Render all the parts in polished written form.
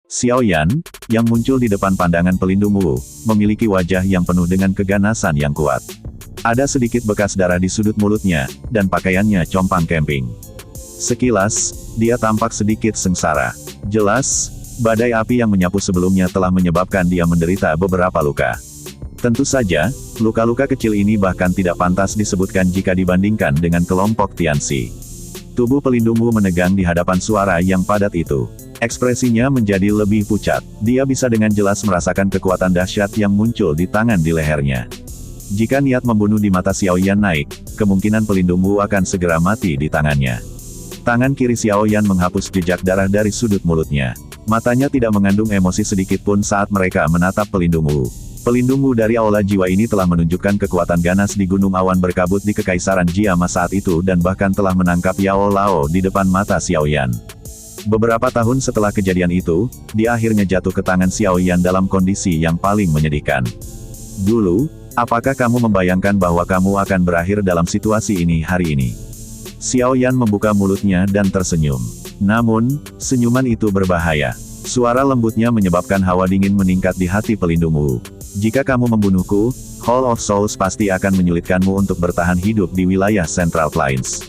Xiao Yan, yang muncul di depan pandangan pelindung Wu, memiliki wajah yang penuh dengan keganasan yang kuat. Ada sedikit bekas darah di sudut mulutnya, dan pakaiannya compang camping. Sekilas, dia tampak sedikit sengsara. Jelas, badai api yang menyapu sebelumnya telah menyebabkan dia menderita beberapa luka. Tentu saja, luka-luka kecil ini bahkan tidak pantas disebutkan jika dibandingkan dengan kelompok Tianxi. Tubuh pelindung Wu menegang di hadapan suara yang padat itu. Ekspresinya menjadi lebih pucat. Dia bisa dengan jelas merasakan kekuatan dahsyat yang muncul di tangan di lehernya. Jika niat membunuh di mata Xiao Yan naik, kemungkinan pelindung Wu akan segera mati di tangannya. Tangan kiri Xiao Yan menghapus jejak darah dari sudut mulutnya. Matanya tidak mengandung emosi sedikit pun saat mereka menatap pelindung Wu. Pelindung Wu dari Aula Jiwa ini telah menunjukkan kekuatan ganas di Gunung Awan Berkabut di Kekaisaran Jiama saat itu dan bahkan telah menangkap Yao Lao di depan mata Xiao Yan. Beberapa tahun setelah kejadian itu, dia akhirnya jatuh ke tangan Xiao Yan dalam kondisi yang paling menyedihkan. Dulu, apakah kamu membayangkan bahwa kamu akan berakhir dalam situasi ini hari ini? Xiao Yan membuka mulutnya dan tersenyum. Namun, senyuman itu berbahaya. Suara lembutnya menyebabkan hawa dingin meningkat di hati pelindung Wu. Jika kamu membunuhku, Hall of Souls pasti akan menyulitkanmu untuk bertahan hidup di wilayah Central Plains.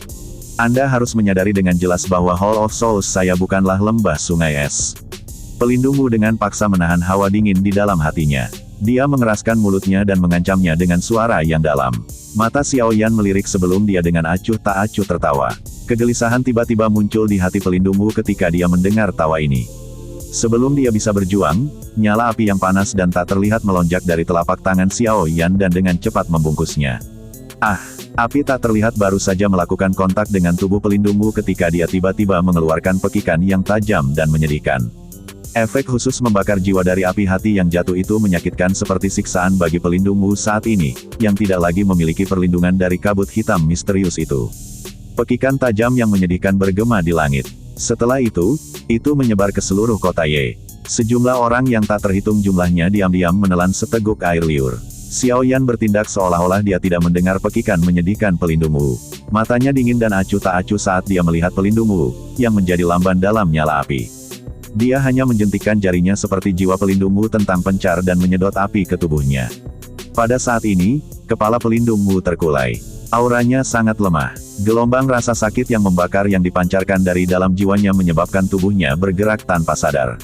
Anda harus menyadari dengan jelas bahwa Hall of Souls saya bukanlah lembah sungai es. Pelindung Wu dengan paksa menahan hawa dingin di dalam hatinya. Dia mengeraskan mulutnya dan mengancamnya dengan suara yang dalam. Mata Xiao Yan melirik sebelum dia dengan acuh tak acuh tertawa. Kegelisahan tiba-tiba muncul di hati pelindung Wu ketika dia mendengar tawa ini. Sebelum dia bisa berjuang, nyala api yang panas dan tak terlihat melonjak dari telapak tangan Xiao Yan dan dengan cepat membungkusnya. Api tak terlihat baru saja melakukan kontak dengan tubuh pelindung Wu ketika dia tiba-tiba mengeluarkan pekikan yang tajam dan menyedihkan. Efek khusus membakar jiwa dari api hati yang jatuh itu menyakitkan seperti siksaan bagi pelindung Wu saat ini, yang tidak lagi memiliki perlindungan dari kabut hitam misterius itu. Pekikan tajam yang menyedihkan bergema di langit. Setelah itu menyebar ke seluruh kota Ye. Sejumlah orang yang tak terhitung jumlahnya diam-diam menelan seteguk air liur. Xiao Yan bertindak seolah-olah dia tidak mendengar pekikan menyedihkan pelindung Wu. Matanya dingin dan acuh tak acuh saat dia melihat pelindung Wu, yang menjadi lamban dalam nyala api. Dia hanya menjentikkan jarinya seperti jiwa pelindung Wu tentang pencar dan menyedot api ke tubuhnya. Pada saat ini, kepala pelindung Wu terkulai. Auranya sangat lemah. Gelombang rasa sakit yang membakar yang dipancarkan dari dalam jiwanya menyebabkan tubuhnya bergerak tanpa sadar.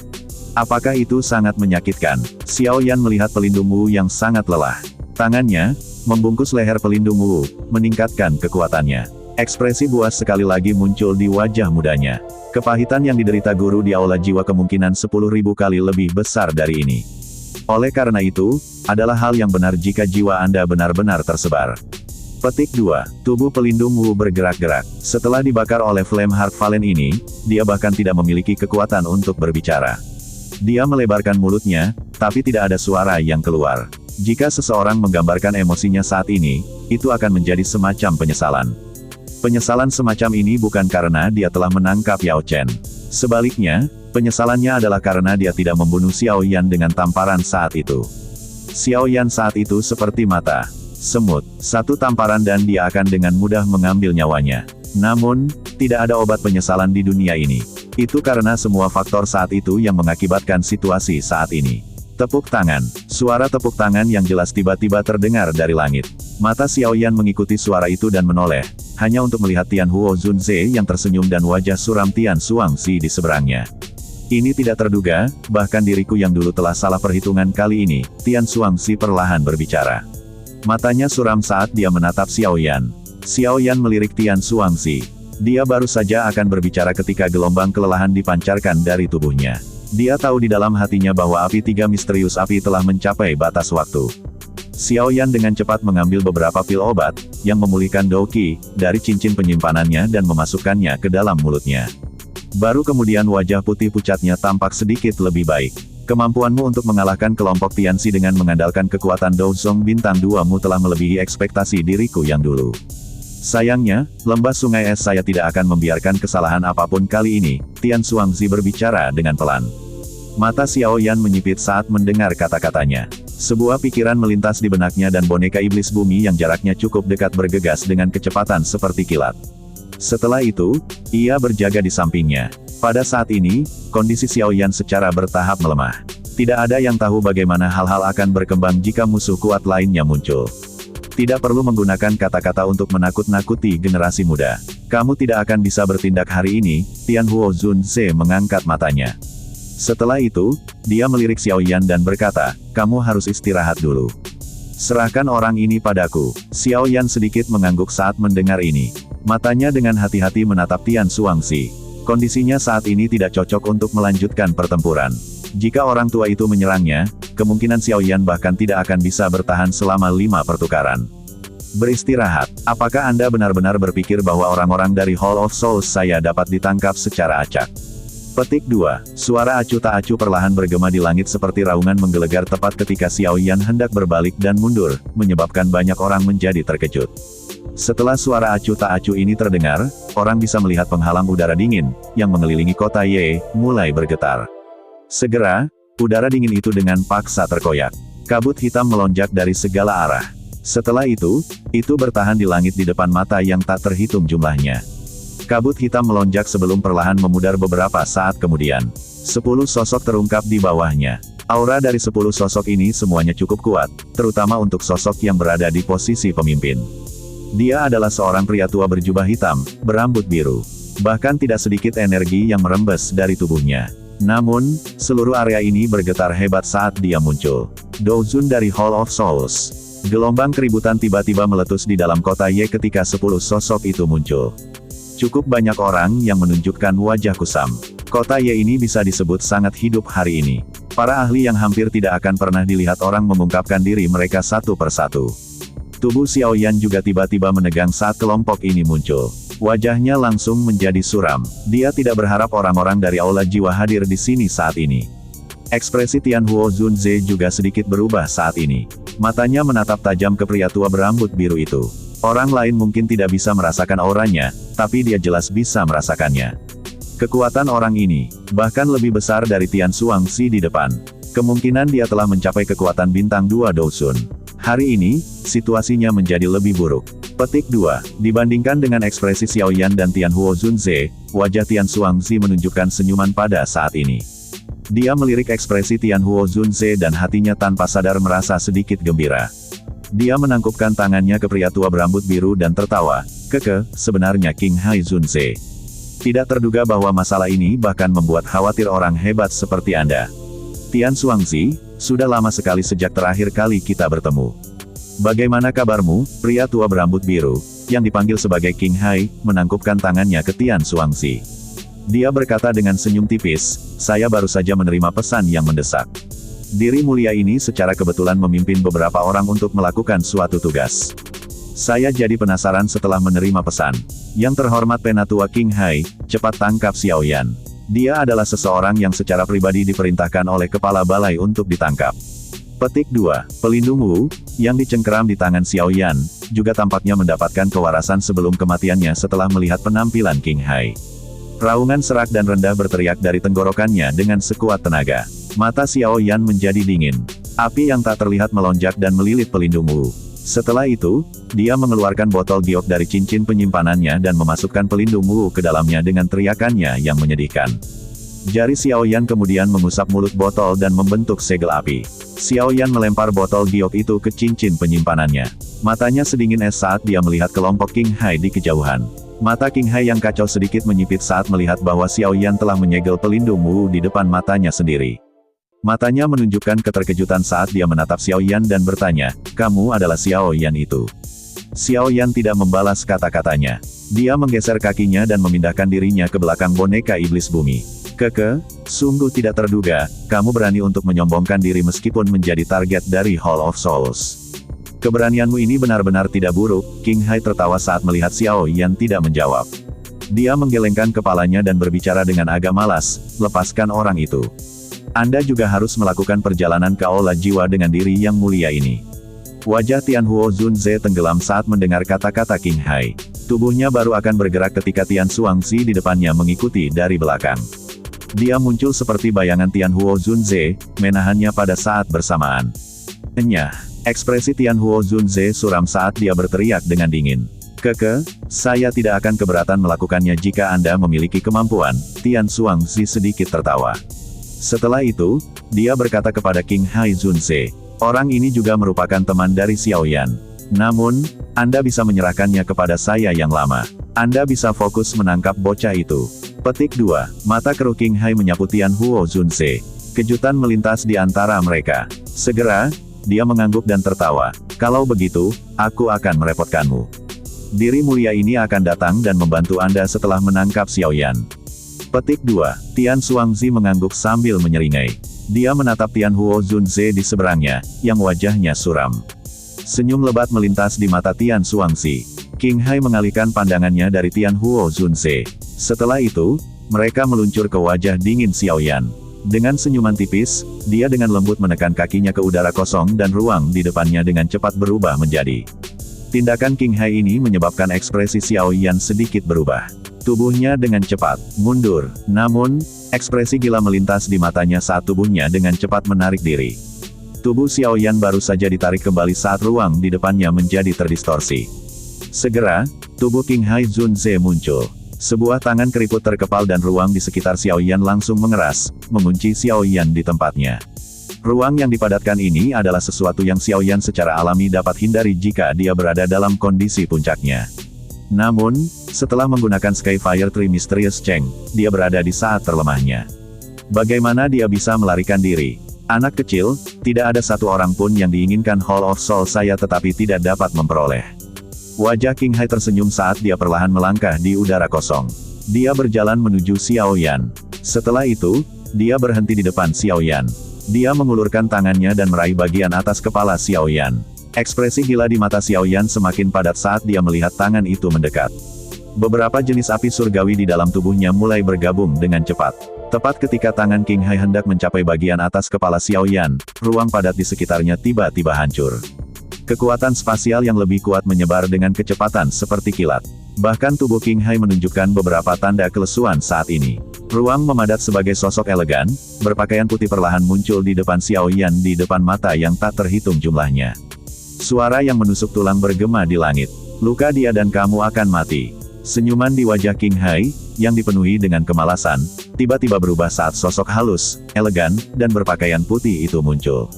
Apakah itu sangat menyakitkan? Xiao Yan melihat pelindung Wu yang sangat lelah. Tangannya membungkus leher pelindung Wu, meningkatkan kekuatannya. Ekspresi buas sekali lagi muncul di wajah mudanya. Kepahitan yang diderita guru di Aula Jiwa kemungkinan 10.000 kali lebih besar dari ini. Oleh karena itu, adalah hal yang benar jika jiwa Anda benar-benar tersebar. Petik 2. Tubuh pelindung Wu bergerak-gerak. Setelah dibakar oleh Flame Heart Valen ini, dia bahkan tidak memiliki kekuatan untuk berbicara. Dia melebarkan mulutnya, tapi tidak ada suara yang keluar. Jika seseorang menggambarkan emosinya saat ini, itu akan menjadi semacam penyesalan. Penyesalan semacam ini bukan karena dia telah menangkap Yao Chen. Sebaliknya, penyesalannya adalah karena dia tidak membunuh Xiao Yan dengan tamparan saat itu. Xiao Yan saat itu seperti mata semut. Satu tamparan dan dia akan dengan mudah mengambil nyawanya. Namun, tidak ada obat penyesalan di dunia ini. Itu karena semua faktor saat itu yang mengakibatkan situasi saat ini. Tepuk tangan. Suara tepuk tangan yang jelas tiba-tiba terdengar dari langit. Mata Xiao Yan mengikuti suara itu dan menoleh, hanya untuk melihat Tian Huo Zunze yang tersenyum dan wajah suram Tian Xuangzi di seberangnya. Ini tidak terduga, bahkan diriku yang dulu telah salah perhitungan kali ini, Tian Xuangzi perlahan berbicara. Matanya suram saat dia menatap Xiao Yan. Xiao Yan melirik Tian Xuangzi. Dia baru saja akan berbicara ketika gelombang kelelahan dipancarkan dari tubuhnya. Dia tahu di dalam hatinya bahwa api tiga misterius api telah mencapai batas waktu. Xiao Yan dengan cepat mengambil beberapa pil obat, yang memulihkan Douqi, dari cincin penyimpanannya dan memasukkannya ke dalam mulutnya. Baru kemudian wajah putih pucatnya tampak sedikit lebih baik. Kemampuanmu untuk mengalahkan kelompok Tianxi dengan mengandalkan kekuatan Douzong Bintang 2-mu telah melebihi ekspektasi diriku yang dulu. Sayangnya, lembah sungai es saya tidak akan membiarkan kesalahan apapun kali ini, Tian Xuangzi berbicara dengan pelan. Mata Xiao Yan menyipit saat mendengar kata-katanya. Sebuah pikiran melintas di benaknya dan boneka iblis bumi yang jaraknya cukup dekat bergegas dengan kecepatan seperti kilat. Setelah itu, ia berjaga di sampingnya. Pada saat ini, kondisi Xiao Yan secara bertahap melemah. Tidak ada yang tahu bagaimana hal-hal akan berkembang jika musuh kuat lainnya muncul. Tidak perlu menggunakan kata-kata untuk menakut-nakuti generasi muda. Kamu tidak akan bisa bertindak hari ini, Tianhuo Zunze mengangkat matanya. Setelah itu, dia melirik Xiao Yan dan berkata, kamu harus istirahat dulu. Serahkan orang ini padaku. Xiao Yan sedikit mengangguk saat mendengar ini. Matanya dengan hati-hati menatap Tian Xuangzi. Kondisinya saat ini tidak cocok untuk melanjutkan pertempuran. Jika orang tua itu menyerangnya, kemungkinan Xiao Yan bahkan tidak akan bisa bertahan selama 5 pertukaran. Beristirahat. Apakah Anda benar-benar berpikir bahwa orang-orang dari Hall of Souls saya dapat ditangkap secara acak? Petik 2. Suara acu tak acu perlahan bergema di langit seperti raungan menggelegar tepat ketika Xiao Yan hendak berbalik dan mundur, menyebabkan banyak orang menjadi terkejut. Setelah suara acu tak acu ini terdengar, orang bisa melihat penghalang udara dingin, yang mengelilingi kota Ye, mulai bergetar. Segera, udara dingin itu dengan paksa terkoyak. Kabut hitam melonjak dari segala arah. Setelah itu bertahan di langit di depan mata yang tak terhitung jumlahnya. Kabut hitam melonjak sebelum perlahan memudar beberapa saat kemudian. 10 sosok terungkap di bawahnya. Aura dari 10 sosok ini semuanya cukup kuat, terutama untuk sosok yang berada di posisi pemimpin. Dia adalah seorang pria tua berjubah hitam, berambut biru. Bahkan tidak sedikit energi yang merembes dari tubuhnya. Namun, seluruh area ini bergetar hebat saat dia muncul. Douzun dari Hall of Souls. Gelombang keributan tiba-tiba meletus di dalam kota Ye ketika 10 sosok itu muncul. Cukup banyak orang yang menunjukkan wajah kusam. Kota Ye ini bisa disebut sangat hidup hari ini. Para ahli yang hampir tidak akan pernah dilihat orang mengungkapkan diri mereka satu persatu. Tubuh Xiao Yan juga tiba-tiba menegang saat kelompok ini muncul. Wajahnya langsung menjadi suram. Dia tidak berharap orang-orang dari Aula Jiwa hadir di sini saat ini. Ekspresi Tianhuo Zunze juga sedikit berubah saat ini. Matanya menatap tajam ke pria tua berambut biru itu. Orang lain mungkin tidak bisa merasakan auranya, tapi dia jelas bisa merasakannya. Kekuatan orang ini, bahkan lebih besar dari Tian Xuangzi di depan. Kemungkinan dia telah mencapai kekuatan bintang 2 Douzun. Hari ini, situasinya menjadi lebih buruk. Petik 2. Dibandingkan dengan ekspresi Xiao Yan dan Tianhuo Zunze, wajah Tian Xuangzi menunjukkan senyuman pada saat ini. Dia melirik ekspresi Tianhuo Zunze dan hatinya tanpa sadar merasa sedikit gembira. Dia menangkupkan tangannya ke pria tua berambut biru dan tertawa. Sebenarnya King Hai Zunze. Tidak terduga bahwa masalah ini bahkan membuat khawatir orang hebat seperti Anda. Tian Xuangzi, sudah lama sekali sejak terakhir kali kita bertemu. Bagaimana kabarmu, pria tua berambut biru, yang dipanggil sebagai King Hai, menangkupkan tangannya ke Tian Xuangzi. Dia berkata dengan senyum tipis, saya baru saja menerima pesan yang mendesak. Diri mulia ini secara kebetulan memimpin beberapa orang untuk melakukan suatu tugas. Saya jadi penasaran setelah menerima pesan. Yang terhormat Penatua King Hai, cepat tangkap Xiao Yan. Dia adalah seseorang yang secara pribadi diperintahkan oleh kepala balai untuk ditangkap. Petik 2. Pelindung Wu, yang dicengkeram di tangan Xiao Yan, juga tampaknya mendapatkan kewarasan sebelum kematiannya setelah melihat penampilan King Hai. Raungan serak dan rendah berteriak dari tenggorokannya dengan sekuat tenaga. Mata Xiao Yan menjadi dingin. Api yang tak terlihat melonjak dan melilit pelindung Wu. Setelah itu, dia mengeluarkan botol giok dari cincin penyimpanannya dan memasukkan pelindung Wu ke dalamnya dengan teriakannya yang menyedihkan. Jari Xiao Yan kemudian mengusap mulut botol dan membentuk segel api. Xiao Yan melempar botol giok itu ke cincin penyimpanannya. Matanya sedingin es saat dia melihat kelompok King Hai di kejauhan. Mata King Hai yang kacau sedikit menyipit saat melihat bahwa Xiao Yan telah menyegel pelindung Wu di depan matanya sendiri. Matanya menunjukkan keterkejutan saat dia menatap Xiao Yan dan bertanya, kamu adalah Xiao Yan itu. Xiao Yan tidak membalas kata-katanya. Dia menggeser kakinya dan memindahkan dirinya ke belakang boneka iblis bumi. Sungguh tidak terduga, kamu berani untuk menyombongkan diri meskipun menjadi target dari Hall of Souls. Keberanianmu ini benar-benar tidak buruk. King Hai tertawa saat melihat Xiao Yan tidak menjawab. Dia menggelengkan kepalanya dan berbicara dengan agak malas, lepaskan orang itu. Anda juga harus melakukan perjalanan ke Aula Jiwa dengan diri yang mulia ini. Wajah Tianhuo Zunze tenggelam saat mendengar kata-kata King Hai. Tubuhnya baru akan bergerak ketika Tian Xuangzi di depannya mengikuti dari belakang. Dia muncul seperti bayangan Tianhuo Zunze, menahannya pada saat bersamaan. Ekspresi Tianhuo Zunze suram saat dia berteriak dengan dingin. Saya tidak akan keberatan melakukannya jika Anda memiliki kemampuan, Tian Xuangzi sedikit tertawa. Setelah itu, dia berkata kepada King Hai Junse, orang ini juga merupakan teman dari Xiao Yan. Namun, Anda bisa menyerahkannya kepada saya yang lama. Anda bisa fokus menangkap bocah itu. Petik 2. Mata keruh King Hai menyapu Tian Huo Junse. Kejutan melintas di antara mereka. Segera, dia mengangguk dan tertawa. Kalau begitu, aku akan merepotkanmu. Diri mulia ini akan datang dan membantu Anda setelah menangkap Xiao Yan. Petik 2. Tian Xuangzi mengangguk sambil menyeringai. Dia menatap Tian Huo Junse di seberangnya, yang wajahnya suram. Senyum lebat melintas di mata Tian Xuangzi. King Hai mengalihkan pandangannya dari Tian Huo Junse. Setelah itu, mereka meluncur ke wajah dingin Xiao Yan. Dengan senyuman tipis, dia dengan lembut menekan kakinya ke udara kosong dan ruang di depannya dengan cepat berubah menjadi. Tindakan King Hai ini menyebabkan ekspresi Xiao Yan sedikit berubah. Tubuhnya dengan cepat mundur, namun, ekspresi gila melintas di matanya saat tubuhnya dengan cepat menarik diri. Tubuh Xiao Yan baru saja ditarik kembali saat ruang di depannya menjadi terdistorsi. Segera, tubuh King Hai Junse muncul. Sebuah tangan keriput terkepal dan ruang di sekitar Xiao Yan langsung mengeras, mengunci Xiao Yan di tempatnya. Ruang yang dipadatkan ini adalah sesuatu yang Xiao Yan secara alami dapat hindari jika dia berada dalam kondisi puncaknya. Namun, setelah menggunakan Skyfire Tree Mysterious Cheng, dia berada di saat terlemahnya. Bagaimana dia bisa melarikan diri? Anak kecil, tidak ada satu orang pun yang diinginkan Hall of Soul saya tetapi tidak dapat memperoleh. Wajah King Hai tersenyum saat dia perlahan melangkah di udara kosong. Dia berjalan menuju Xiao Yan. Setelah itu, dia berhenti di depan Xiao Yan. Dia mengulurkan tangannya dan meraih bagian atas kepala Xiao Yan. Ekspresi gila di mata Xiao Yan semakin padat saat dia melihat tangan itu mendekat. Beberapa jenis api surgawi di dalam tubuhnya mulai bergabung dengan cepat. Tepat ketika tangan King Hai hendak mencapai bagian atas kepala Xiao Yan, ruang padat di sekitarnya tiba-tiba hancur. Kekuatan spasial yang lebih kuat menyebar dengan kecepatan seperti kilat. Bahkan tubuh King Hai menunjukkan beberapa tanda kelesuan saat ini. Ruang memadat sebagai sosok elegan, berpakaian putih perlahan muncul di depan Xiao Yan di depan mata yang tak terhitung jumlahnya. Suara yang menusuk tulang bergema di langit. Luka dia dan kamu akan mati. Senyuman di wajah King Hai, yang dipenuhi dengan kemalasan, tiba-tiba berubah saat sosok halus, elegan, dan berpakaian putih itu muncul.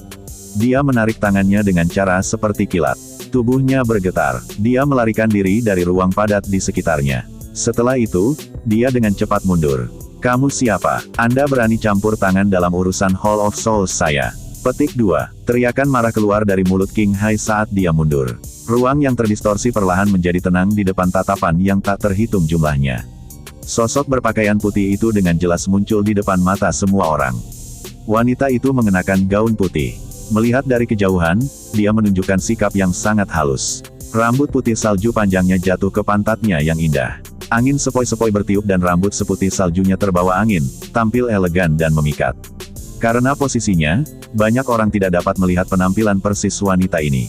Dia menarik tangannya dengan cara seperti kilat. Tubuhnya bergetar. Dia melarikan diri dari ruang padat di sekitarnya. Setelah itu, dia dengan cepat mundur. Kamu siapa? Anda berani campur tangan dalam urusan Hall of Souls saya? Petik 2. Teriakan marah keluar dari mulut King Hai saat dia mundur. Ruang yang terdistorsi perlahan menjadi tenang di depan tatapan yang tak terhitung jumlahnya. Sosok berpakaian putih itu dengan jelas muncul di depan mata semua orang. Wanita itu mengenakan gaun putih. Melihat dari kejauhan, dia menunjukkan sikap yang sangat halus. Rambut putih salju panjangnya jatuh ke pantatnya yang indah. Angin sepoi-sepoi bertiup dan rambut seputih saljunya terbawa angin, tampil elegan dan memikat. Karena posisinya, banyak orang tidak dapat melihat penampilan persis wanita ini.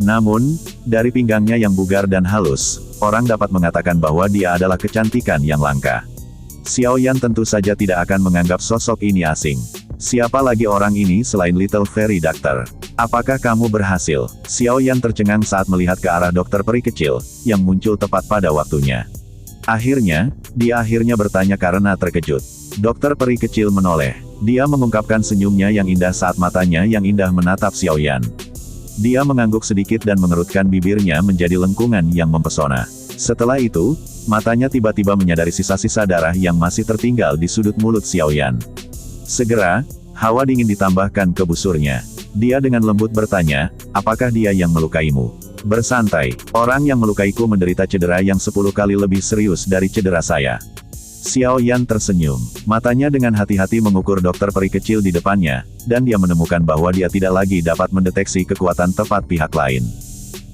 Namun, dari pinggangnya yang bugar dan halus, orang dapat mengatakan bahwa dia adalah kecantikan yang langka. Xiao Yan tentu saja tidak akan menganggap sosok ini asing. Siapa lagi orang ini selain Little Fairy Doctor? Apakah kamu berhasil? Xiao Yan tercengang saat melihat ke arah dokter peri kecil, yang muncul tepat pada waktunya. Akhirnya, dia bertanya karena terkejut. Dokter peri kecil menoleh. Dia mengungkapkan senyumnya yang indah saat matanya yang indah menatap Xiao Yan. Dia mengangguk sedikit dan mengerutkan bibirnya menjadi lengkungan yang mempesona. Setelah itu, matanya tiba-tiba menyadari sisa-sisa darah yang masih tertinggal di sudut mulut Xiao Yan. Segera, hawa dingin ditambahkan ke busurnya. Dia dengan lembut bertanya, apakah dia yang melukaimu? Bersantai, orang yang melukaiku menderita cedera yang 10 kali lebih serius dari cedera saya. Xiao Yan tersenyum. Matanya dengan hati-hati mengukur dokter peri kecil di depannya, dan dia menemukan bahwa dia tidak lagi dapat mendeteksi kekuatan tepat pihak lain.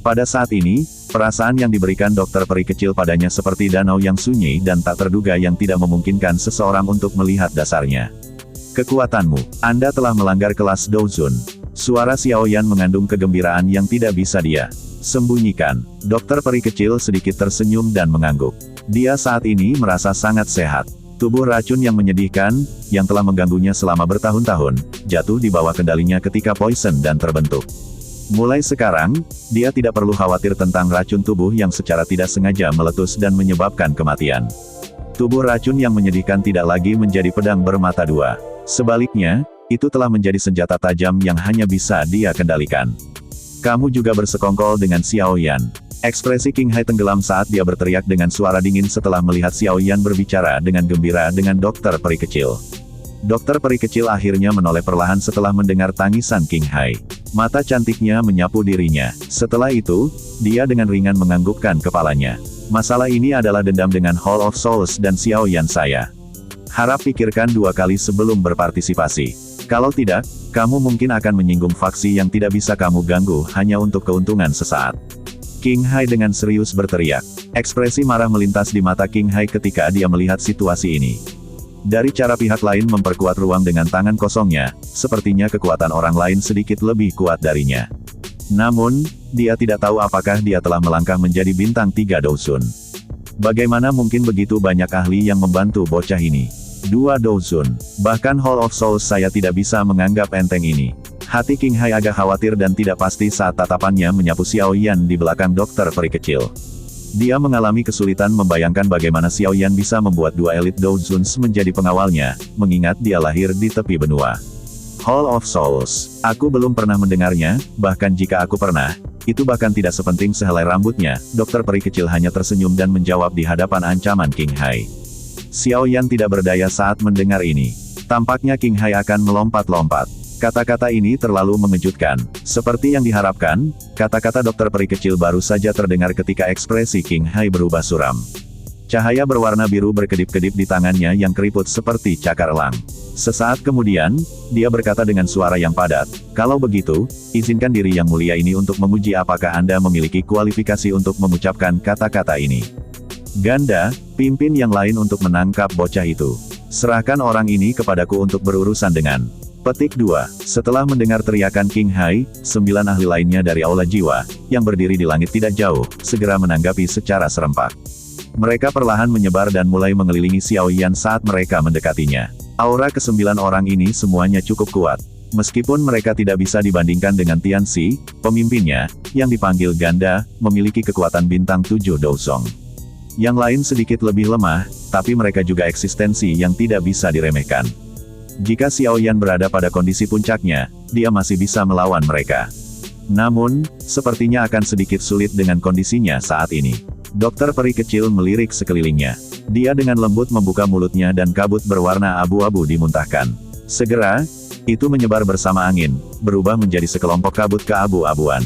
Pada saat ini, perasaan yang diberikan dokter peri kecil padanya seperti danau yang sunyi dan tak terduga yang tidak memungkinkan seseorang untuk melihat dasarnya. Kekuatanmu, Anda telah melanggar kelas Douzun. Suara Xiao Yan mengandung kegembiraan yang tidak bisa dia sembunyikan. Dokter peri kecil sedikit tersenyum dan mengangguk. Dia saat ini merasa sangat sehat. Tubuh racun yang menyedihkan, yang telah mengganggunya selama bertahun-tahun, jatuh di bawah kendalinya ketika poison dan terbentuk. Mulai sekarang, dia tidak perlu khawatir tentang racun tubuh yang secara tidak sengaja meletus dan menyebabkan kematian. Tubuh racun yang menyedihkan tidak lagi menjadi pedang bermata dua. Sebaliknya, itu telah menjadi senjata tajam yang hanya bisa dia kendalikan. Kamu juga bersekongkol dengan Xiao Yan. Ekspresi King Hai tenggelam saat dia berteriak dengan suara dingin setelah melihat Xiao Yan berbicara dengan gembira dengan dokter peri kecil. Dokter peri kecil akhirnya menoleh perlahan setelah mendengar tangisan King Hai. Mata cantiknya menyapu dirinya. Setelah itu, dia dengan ringan menganggukkan kepalanya. Masalah ini adalah dendam dengan Hall of Souls dan Xiao Yan saya. Harap pikirkan 2 kali sebelum berpartisipasi. Kalau tidak, kamu mungkin akan menyinggung faksi yang tidak bisa kamu ganggu hanya untuk keuntungan sesaat. King Hai dengan serius berteriak. Ekspresi marah melintas di mata King Hai ketika dia melihat situasi ini. Dari cara pihak lain memperkuat ruang dengan tangan kosongnya, sepertinya kekuatan orang lain sedikit lebih kuat darinya. Namun, dia tidak tahu apakah dia telah melangkah menjadi bintang 3 Douzun. Bagaimana mungkin begitu banyak ahli yang membantu bocah ini? 2 Douzun. Bahkan Hall of Souls saya tidak bisa menganggap enteng ini. Hati King Hai agak khawatir dan tidak pasti saat tatapannya menyapu Xiao Yan di belakang dokter peri kecil. Dia mengalami kesulitan membayangkan bagaimana Xiao Yan bisa membuat 2 elit Douzuns menjadi pengawalnya, mengingat dia lahir di tepi benua. Hall of Souls. Aku belum pernah mendengarnya, bahkan jika aku pernah, itu bahkan tidak sepenting sehelai rambutnya. Dokter peri kecil hanya tersenyum dan menjawab di hadapan ancaman King Hai. Xiao Yan tidak berdaya saat mendengar ini. Tampaknya King Hai akan melompat-lompat. Kata-kata ini terlalu mengejutkan. Seperti yang diharapkan, kata-kata dokter peri kecil baru saja terdengar ketika ekspresi King Hai berubah suram. Cahaya berwarna biru berkedip-kedip di tangannya yang keriput seperti cakar elang. Sesaat kemudian, dia berkata dengan suara yang padat, "Kalau begitu, izinkan diri yang mulia ini untuk menguji apakah Anda memiliki kualifikasi untuk mengucapkan kata-kata ini." Ganda, pimpin yang lain untuk menangkap bocah itu. Serahkan orang ini kepadaku untuk berurusan dengan. Petik 2. Setelah mendengar teriakan King Hai, 9 ahli lainnya dari Aula Jiwa, yang berdiri di langit tidak jauh, segera menanggapi secara serempak. Mereka perlahan menyebar dan mulai mengelilingi Xiao Yan saat mereka mendekatinya. Aura ke-9 orang ini semuanya cukup kuat. Meskipun mereka tidak bisa dibandingkan dengan Tianxi, pemimpinnya, yang dipanggil Ganda, memiliki kekuatan bintang 7 Douzong. Yang lain sedikit lebih lemah, tapi mereka juga eksistensi yang tidak bisa diremehkan. Jika Xiao Yan berada pada kondisi puncaknya, dia masih bisa melawan mereka. Namun, sepertinya akan sedikit sulit dengan kondisinya saat ini. Dokter peri kecil melirik sekelilingnya. Dia dengan lembut membuka mulutnya dan kabut berwarna abu-abu dimuntahkan. Segera, itu menyebar bersama angin, berubah menjadi sekelompok kabut keabu-abuan.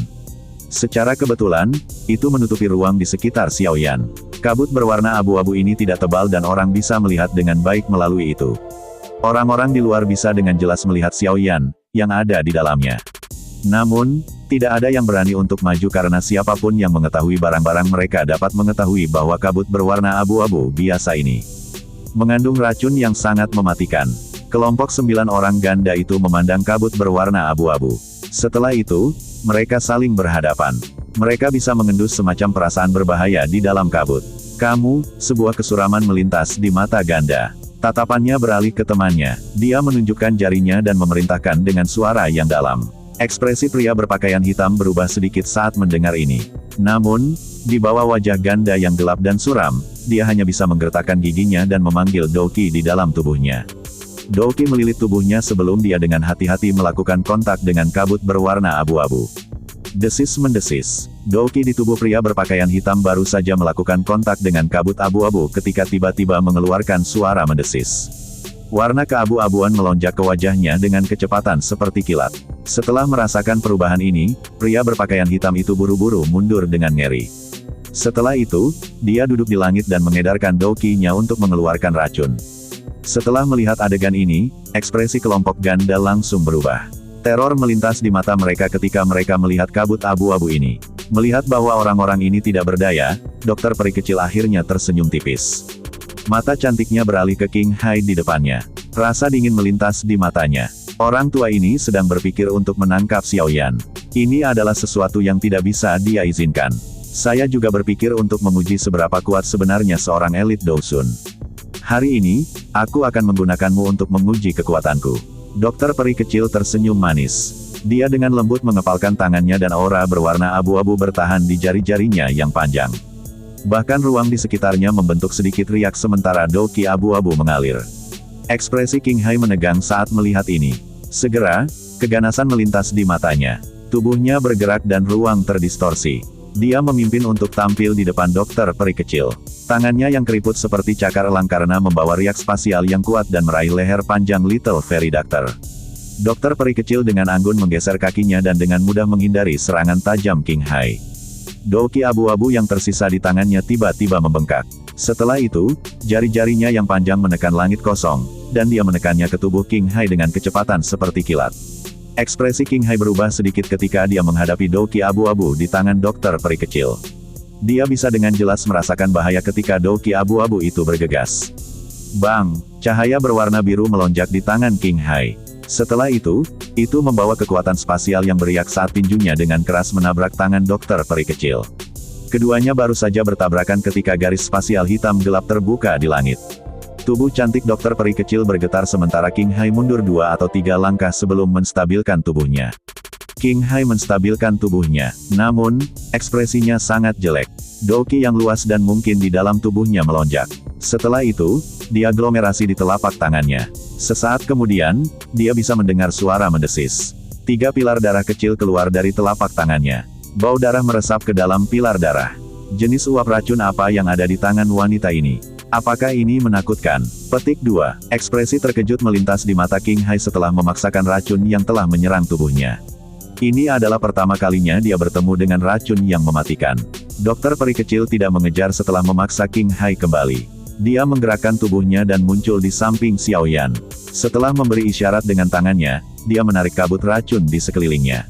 Secara kebetulan, itu menutupi ruang di sekitar Xiao Yan. Kabut berwarna abu-abu ini tidak tebal dan orang bisa melihat dengan baik melalui itu. Orang-orang di luar bisa dengan jelas melihat Xiao Yan, yang ada di dalamnya. Namun, tidak ada yang berani untuk maju karena siapapun yang mengetahui barang-barang mereka dapat mengetahui bahwa kabut berwarna abu-abu biasa ini mengandung racun yang sangat mematikan. Kelompok 9 orang ganda itu memandang kabut berwarna abu-abu. Setelah itu, mereka saling berhadapan. Mereka bisa mengendus semacam perasaan berbahaya di dalam kabut. Kamu, sebuah kesuraman melintas di mata ganda. Tatapannya beralih ke temannya. Dia menunjukkan jarinya dan memerintahkan dengan suara yang dalam. Ekspresi pria berpakaian hitam berubah sedikit saat mendengar ini. Namun, di bawah wajah ganda yang gelap dan suram, dia hanya bisa menggertakkan giginya dan memanggil Douqi di dalam tubuhnya. Douqi melilit tubuhnya sebelum dia dengan hati-hati melakukan kontak dengan kabut berwarna abu-abu. Desis-mendesis. Douqi di tubuh pria berpakaian hitam baru saja melakukan kontak dengan kabut abu-abu ketika tiba-tiba mengeluarkan suara mendesis. Warna keabu-abuan melonjak ke wajahnya dengan kecepatan seperti kilat. Setelah merasakan perubahan ini, pria berpakaian hitam itu buru-buru mundur dengan ngeri. Setelah itu, dia duduk di langit dan mengedarkan Douqi-nya untuk mengeluarkan racun. Setelah melihat adegan ini, ekspresi kelompok ganda langsung berubah. Teror melintas di mata mereka ketika mereka melihat kabut abu-abu ini. Melihat bahwa orang-orang ini tidak berdaya, dokter peri kecil akhirnya tersenyum tipis. Mata cantiknya beralih ke King Hai di depannya. Rasa dingin melintas di matanya. Orang tua ini sedang berpikir untuk menangkap Xiao Yan. Ini adalah sesuatu yang tidak bisa dia izinkan. Saya juga berpikir untuk menguji seberapa kuat sebenarnya seorang elit Douzun. Hari ini, aku akan menggunakanmu untuk menguji kekuatanku. Dokter peri kecil tersenyum manis. Dia dengan lembut mengepalkan tangannya dan aura berwarna abu-abu bertahan di jari-jarinya yang panjang. Bahkan ruang di sekitarnya membentuk sedikit riak sementara doki abu-abu mengalir. Ekspresi King Hai menegang saat melihat ini. Segera, keganasan melintas di matanya. Tubuhnya bergerak dan ruang terdistorsi. Dia memimpin untuk tampil di depan dokter peri kecil. Tangannya yang keriput seperti cakar elang karena membawa riak spasial yang kuat dan meraih leher panjang Little Fairy Doctor. Dokter peri kecil dengan anggun menggeser kakinya dan dengan mudah menghindari serangan tajam King Hai. Doki abu-abu yang tersisa di tangannya tiba-tiba membengkak. Setelah itu, jari-jarinya yang panjang menekan langit kosong, dan dia menekannya ke tubuh King Hai dengan kecepatan seperti kilat. Ekspresi King Hai berubah sedikit ketika dia menghadapi doki abu-abu di tangan dokter peri kecil. Dia bisa dengan jelas merasakan bahaya ketika doki abu-abu itu bergegas. Bang! Cahaya berwarna biru melonjak di tangan King Hai. Setelah itu membawa kekuatan spasial yang beriak saat tinjunya dengan keras menabrak tangan dokter peri kecil. Keduanya baru saja bertabrakan ketika garis spasial hitam gelap terbuka di langit. Tubuh cantik dokter peri kecil bergetar sementara King Hai mundur 2 atau 3 langkah sebelum menstabilkan tubuhnya. King Hai menstabilkan tubuhnya, namun, ekspresinya sangat jelek. Doki yang luas dan mungkin di dalam tubuhnya melonjak. Setelah itu, diaglomerasi di telapak tangannya. Sesaat kemudian, dia bisa mendengar suara mendesis. 3 pilar darah kecil keluar dari telapak tangannya. Bau darah meresap ke dalam pilar darah. Jenis uap racun apa yang ada di tangan wanita ini? Apakah ini menakutkan? Petik 2. Ekspresi terkejut melintas di mata King Hai setelah memaksakan racun yang telah menyerang tubuhnya. Ini adalah pertama kalinya dia bertemu dengan racun yang mematikan. Dokter peri kecil tidak mengejar setelah memaksa King Hai kembali. Dia menggerakkan tubuhnya dan muncul di samping Xiaoyan. Setelah memberi isyarat dengan tangannya, dia menarik kabut racun di sekelilingnya.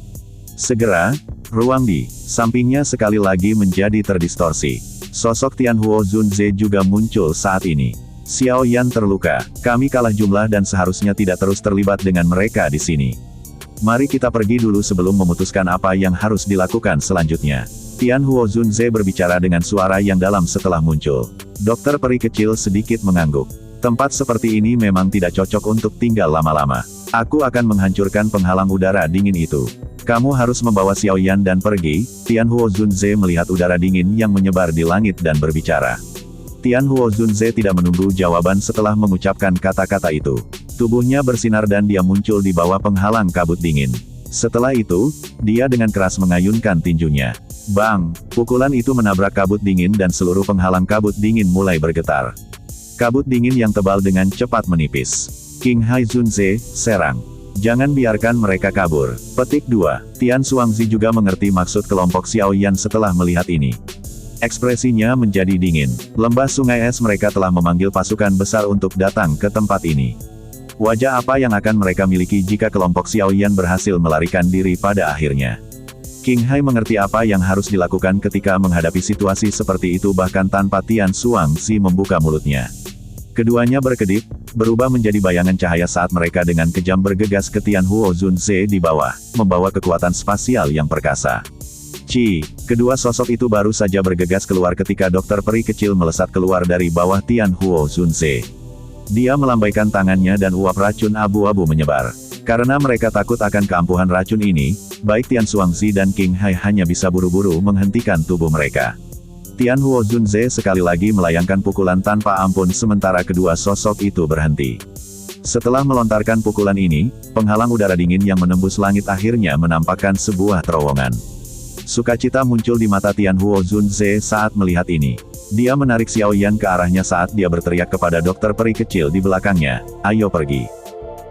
Segera, ruang di sampingnya sekali lagi menjadi terdistorsi. Sosok Tianhuo Zunze juga muncul saat ini. Xiaoyan terluka, kami kalah jumlah dan seharusnya tidak terus terlibat dengan mereka di sini. Mari kita pergi dulu sebelum memutuskan apa yang harus dilakukan selanjutnya. Tianhuo Zunze berbicara dengan suara yang dalam setelah muncul. Dokter peri kecil sedikit mengangguk. Tempat seperti ini memang tidak cocok untuk tinggal lama-lama. Aku akan menghancurkan penghalang udara dingin itu. Kamu harus membawa Xiaoyan dan pergi. Tianhuo Zunze melihat udara dingin yang menyebar di langit dan berbicara. Tianhuo Zunze tidak menunggu jawaban setelah mengucapkan kata-kata itu. Tubuhnya bersinar dan dia muncul di bawah penghalang kabut dingin. Setelah itu, dia dengan keras mengayunkan tinjunya. Bang! Pukulan itu menabrak kabut dingin dan seluruh penghalang kabut dingin mulai bergetar. Kabut dingin yang tebal dengan cepat menipis. King Hai Zunze, serang. Jangan biarkan mereka kabur. Petik 2. Tian Xuangzi juga mengerti maksud kelompok Xiaoyan setelah melihat ini. Ekspresinya menjadi dingin. Lembah sungai es mereka telah memanggil pasukan besar untuk datang ke tempat ini. Wajah apa yang akan mereka miliki jika kelompok Xiaoyan berhasil melarikan diri pada akhirnya? King Hai mengerti apa yang harus dilakukan ketika menghadapi situasi seperti itu bahkan tanpa Tian Xuangzi membuka mulutnya. Keduanya berkedip, berubah menjadi bayangan cahaya saat mereka dengan kejam bergegas ke Tianhuo Zunze di bawah, membawa kekuatan spasial yang perkasa. Kedua sosok itu baru saja bergegas keluar ketika dokter peri kecil melesat keluar dari bawah Tianhuo Zunze. Dia melambaikan tangannya dan uap racun abu-abu menyebar. Karena mereka takut akan keampuhan racun ini, baik Tian Xuangzi dan King Hai hanya bisa buru-buru menghentikan tubuh mereka. Tianhuo Zunze sekali lagi melayangkan pukulan tanpa ampun sementara kedua sosok itu berhenti. Setelah melontarkan pukulan ini, penghalang udara dingin yang menembus langit akhirnya menampakkan sebuah terowongan. Sukacita muncul di mata Tianhuo Zunze saat melihat ini. Dia menarik Xiaoyan ke arahnya saat dia berteriak kepada dokter peri kecil di belakangnya, "Ayo pergi."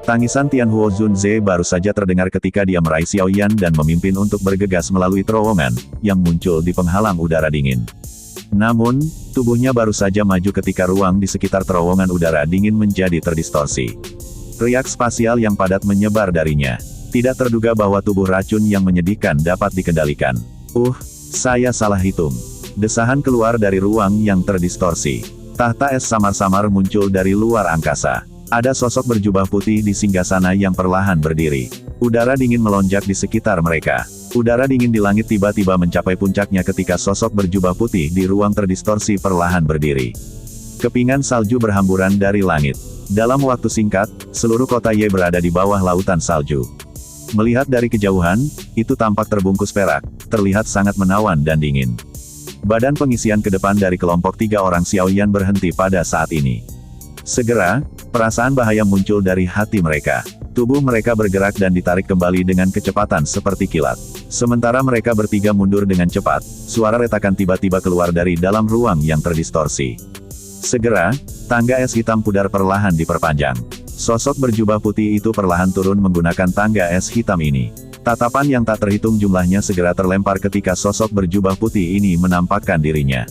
Tangisan Tianhuo Zunze baru saja terdengar ketika dia meraih Xiaoyan dan memimpin untuk bergegas melalui terowongan yang muncul di penghalang udara dingin. Namun, tubuhnya baru saja maju ketika ruang di sekitar terowongan udara dingin menjadi terdistorsi. Riak spasial yang padat menyebar darinya. Tidak terduga bahwa tubuh racun yang menyedihkan dapat dikendalikan. Saya salah hitung. Desahan keluar dari ruang yang terdistorsi. Tahta es samar-samar muncul dari luar angkasa. Ada sosok berjubah putih di singgasana yang perlahan berdiri. Udara dingin melonjak di sekitar mereka. Udara dingin di langit tiba-tiba mencapai puncaknya ketika sosok berjubah putih di ruang terdistorsi perlahan berdiri. Kepingan salju berhamburan dari langit. Dalam waktu singkat, seluruh kota Ye berada di bawah lautan salju. Melihat dari kejauhan, itu tampak terbungkus perak, terlihat sangat menawan dan dingin. Badan pengisian ke depan dari kelompok 3 orang Xiaoyan berhenti pada saat ini. Segera, perasaan bahaya muncul dari hati mereka. Tubuh mereka bergerak dan ditarik kembali dengan kecepatan seperti kilat. Sementara mereka bertiga mundur dengan cepat, suara retakan tiba-tiba keluar dari dalam ruang yang terdistorsi. Segera, tangga es hitam pudar perlahan diperpanjang. Sosok berjubah putih itu perlahan turun menggunakan tangga es hitam ini. Tatapan yang tak terhitung jumlahnya segera terlempar ketika sosok berjubah putih ini menampakkan dirinya.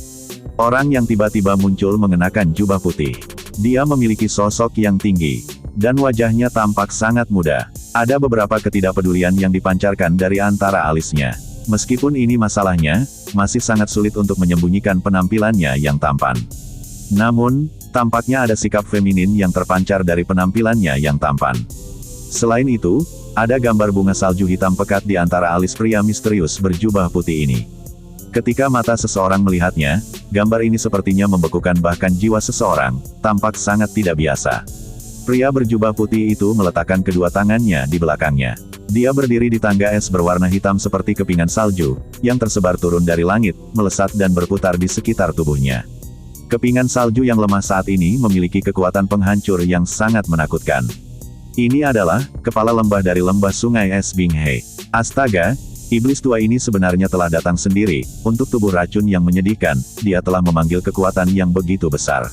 Orang yang tiba-tiba muncul mengenakan jubah putih. Dia memiliki sosok yang tinggi, dan wajahnya tampak sangat muda. Ada beberapa ketidakpedulian yang dipancarkan dari antara alisnya. Meskipun ini masalahnya, masih sangat sulit untuk menyembunyikan penampilannya yang tampan. Namun, tampaknya ada sikap feminin yang terpancar dari penampilannya yang tampan. Selain itu, ada gambar bunga salju hitam pekat di antara alis pria misterius berjubah putih ini. Ketika mata seseorang melihatnya, gambar ini sepertinya membekukan bahkan jiwa seseorang, tampak sangat tidak biasa. Pria berjubah putih itu meletakkan kedua tangannya di belakangnya. Dia berdiri di tangga es berwarna hitam seperti kepingan salju, yang tersebar turun dari langit, melesat dan berputar di sekitar tubuhnya. Kepingan salju yang lemah saat ini memiliki kekuatan penghancur yang sangat menakutkan. Ini adalah kepala lembah dari lembah sungai es Binghe. Astaga, iblis tua ini sebenarnya telah datang sendiri, untuk tubuh racun yang menyedihkan, dia telah memanggil kekuatan yang begitu besar.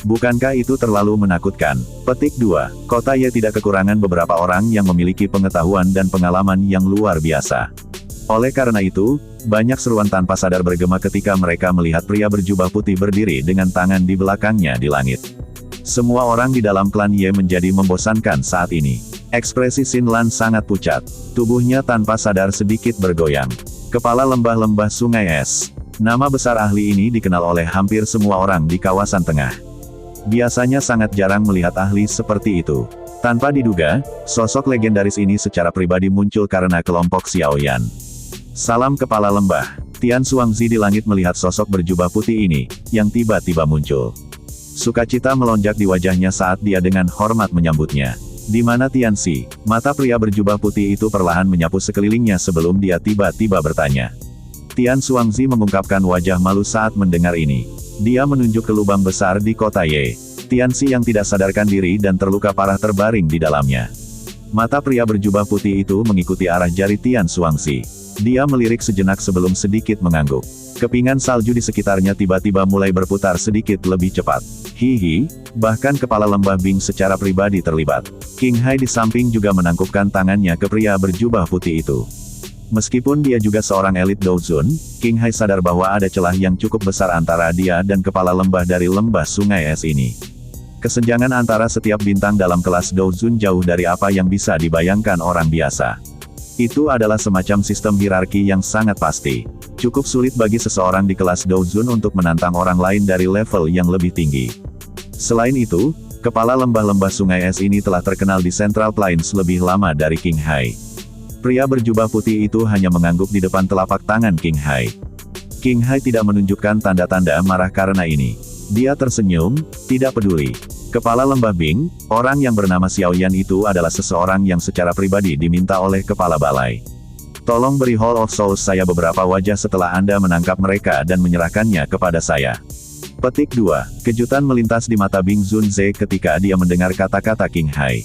Bukankah itu terlalu menakutkan? Petik 2. Kota Ye tidak kekurangan beberapa orang yang memiliki pengetahuan dan pengalaman yang luar biasa. Oleh karena itu, banyak seruan tanpa sadar bergema ketika mereka melihat pria berjubah putih berdiri dengan tangan di belakangnya di langit. Semua orang di dalam klan Ye menjadi membosankan saat ini. Ekspresi Xin Lan sangat pucat. Tubuhnya tanpa sadar sedikit bergoyang. Kepala lembah-lembah sungai es. Nama besar ahli ini dikenal oleh hampir semua orang di kawasan tengah. Biasanya sangat jarang melihat ahli seperti itu. Tanpa diduga, sosok legendaris ini secara pribadi muncul karena kelompok Xiaoyan. Salam kepala lembah. Tian Xuangzi di langit melihat sosok berjubah putih ini, yang tiba-tiba muncul. Sukacita melonjak di wajahnya saat dia dengan hormat menyambutnya. Di mana Tianxi? Mata pria berjubah putih itu perlahan menyapu sekelilingnya sebelum dia tiba-tiba bertanya. Tian Xuangzi mengungkapkan wajah malu saat mendengar ini. Dia menunjuk ke lubang besar di kota Ye. Tianxi yang tidak sadarkan diri dan terluka parah terbaring di dalamnya. Mata pria berjubah putih itu mengikuti arah jari Tian Xuangzi. Dia melirik sejenak sebelum sedikit mengangguk. Kepingan salju di sekitarnya tiba-tiba mulai berputar sedikit lebih cepat. Hihi, bahkan kepala lembah Bing secara pribadi terlibat. King Hai di samping juga menangkupkan tangannya ke pria berjubah putih itu. Meskipun dia juga seorang elit Douzun, King Hai sadar bahwa ada celah yang cukup besar antara dia dan kepala lembah dari lembah sungai es ini. Kesenjangan antara setiap bintang dalam kelas Douzun jauh dari apa yang bisa dibayangkan orang biasa. Itu adalah semacam sistem hierarki yang sangat pasti. Cukup sulit bagi seseorang di kelas Douzun untuk menantang orang lain dari level yang lebih tinggi. Selain itu, kepala lembah-lembah sungai es ini telah terkenal di Central Plains lebih lama dari King Hai. Pria berjubah putih itu hanya mengangguk di depan telapak tangan King Hai. King Hai tidak menunjukkan tanda-tanda marah karena ini. Dia tersenyum, tidak peduli. Kepala lembah Bing, orang yang bernama Xiaoyan itu adalah seseorang yang secara pribadi diminta oleh kepala balai. Tolong beri Hall of Souls saya beberapa wajah setelah Anda menangkap mereka dan menyerahkannya kepada saya. Petik 2. Kejutan melintas di mata Bing Zunze ketika dia mendengar kata-kata King Hai.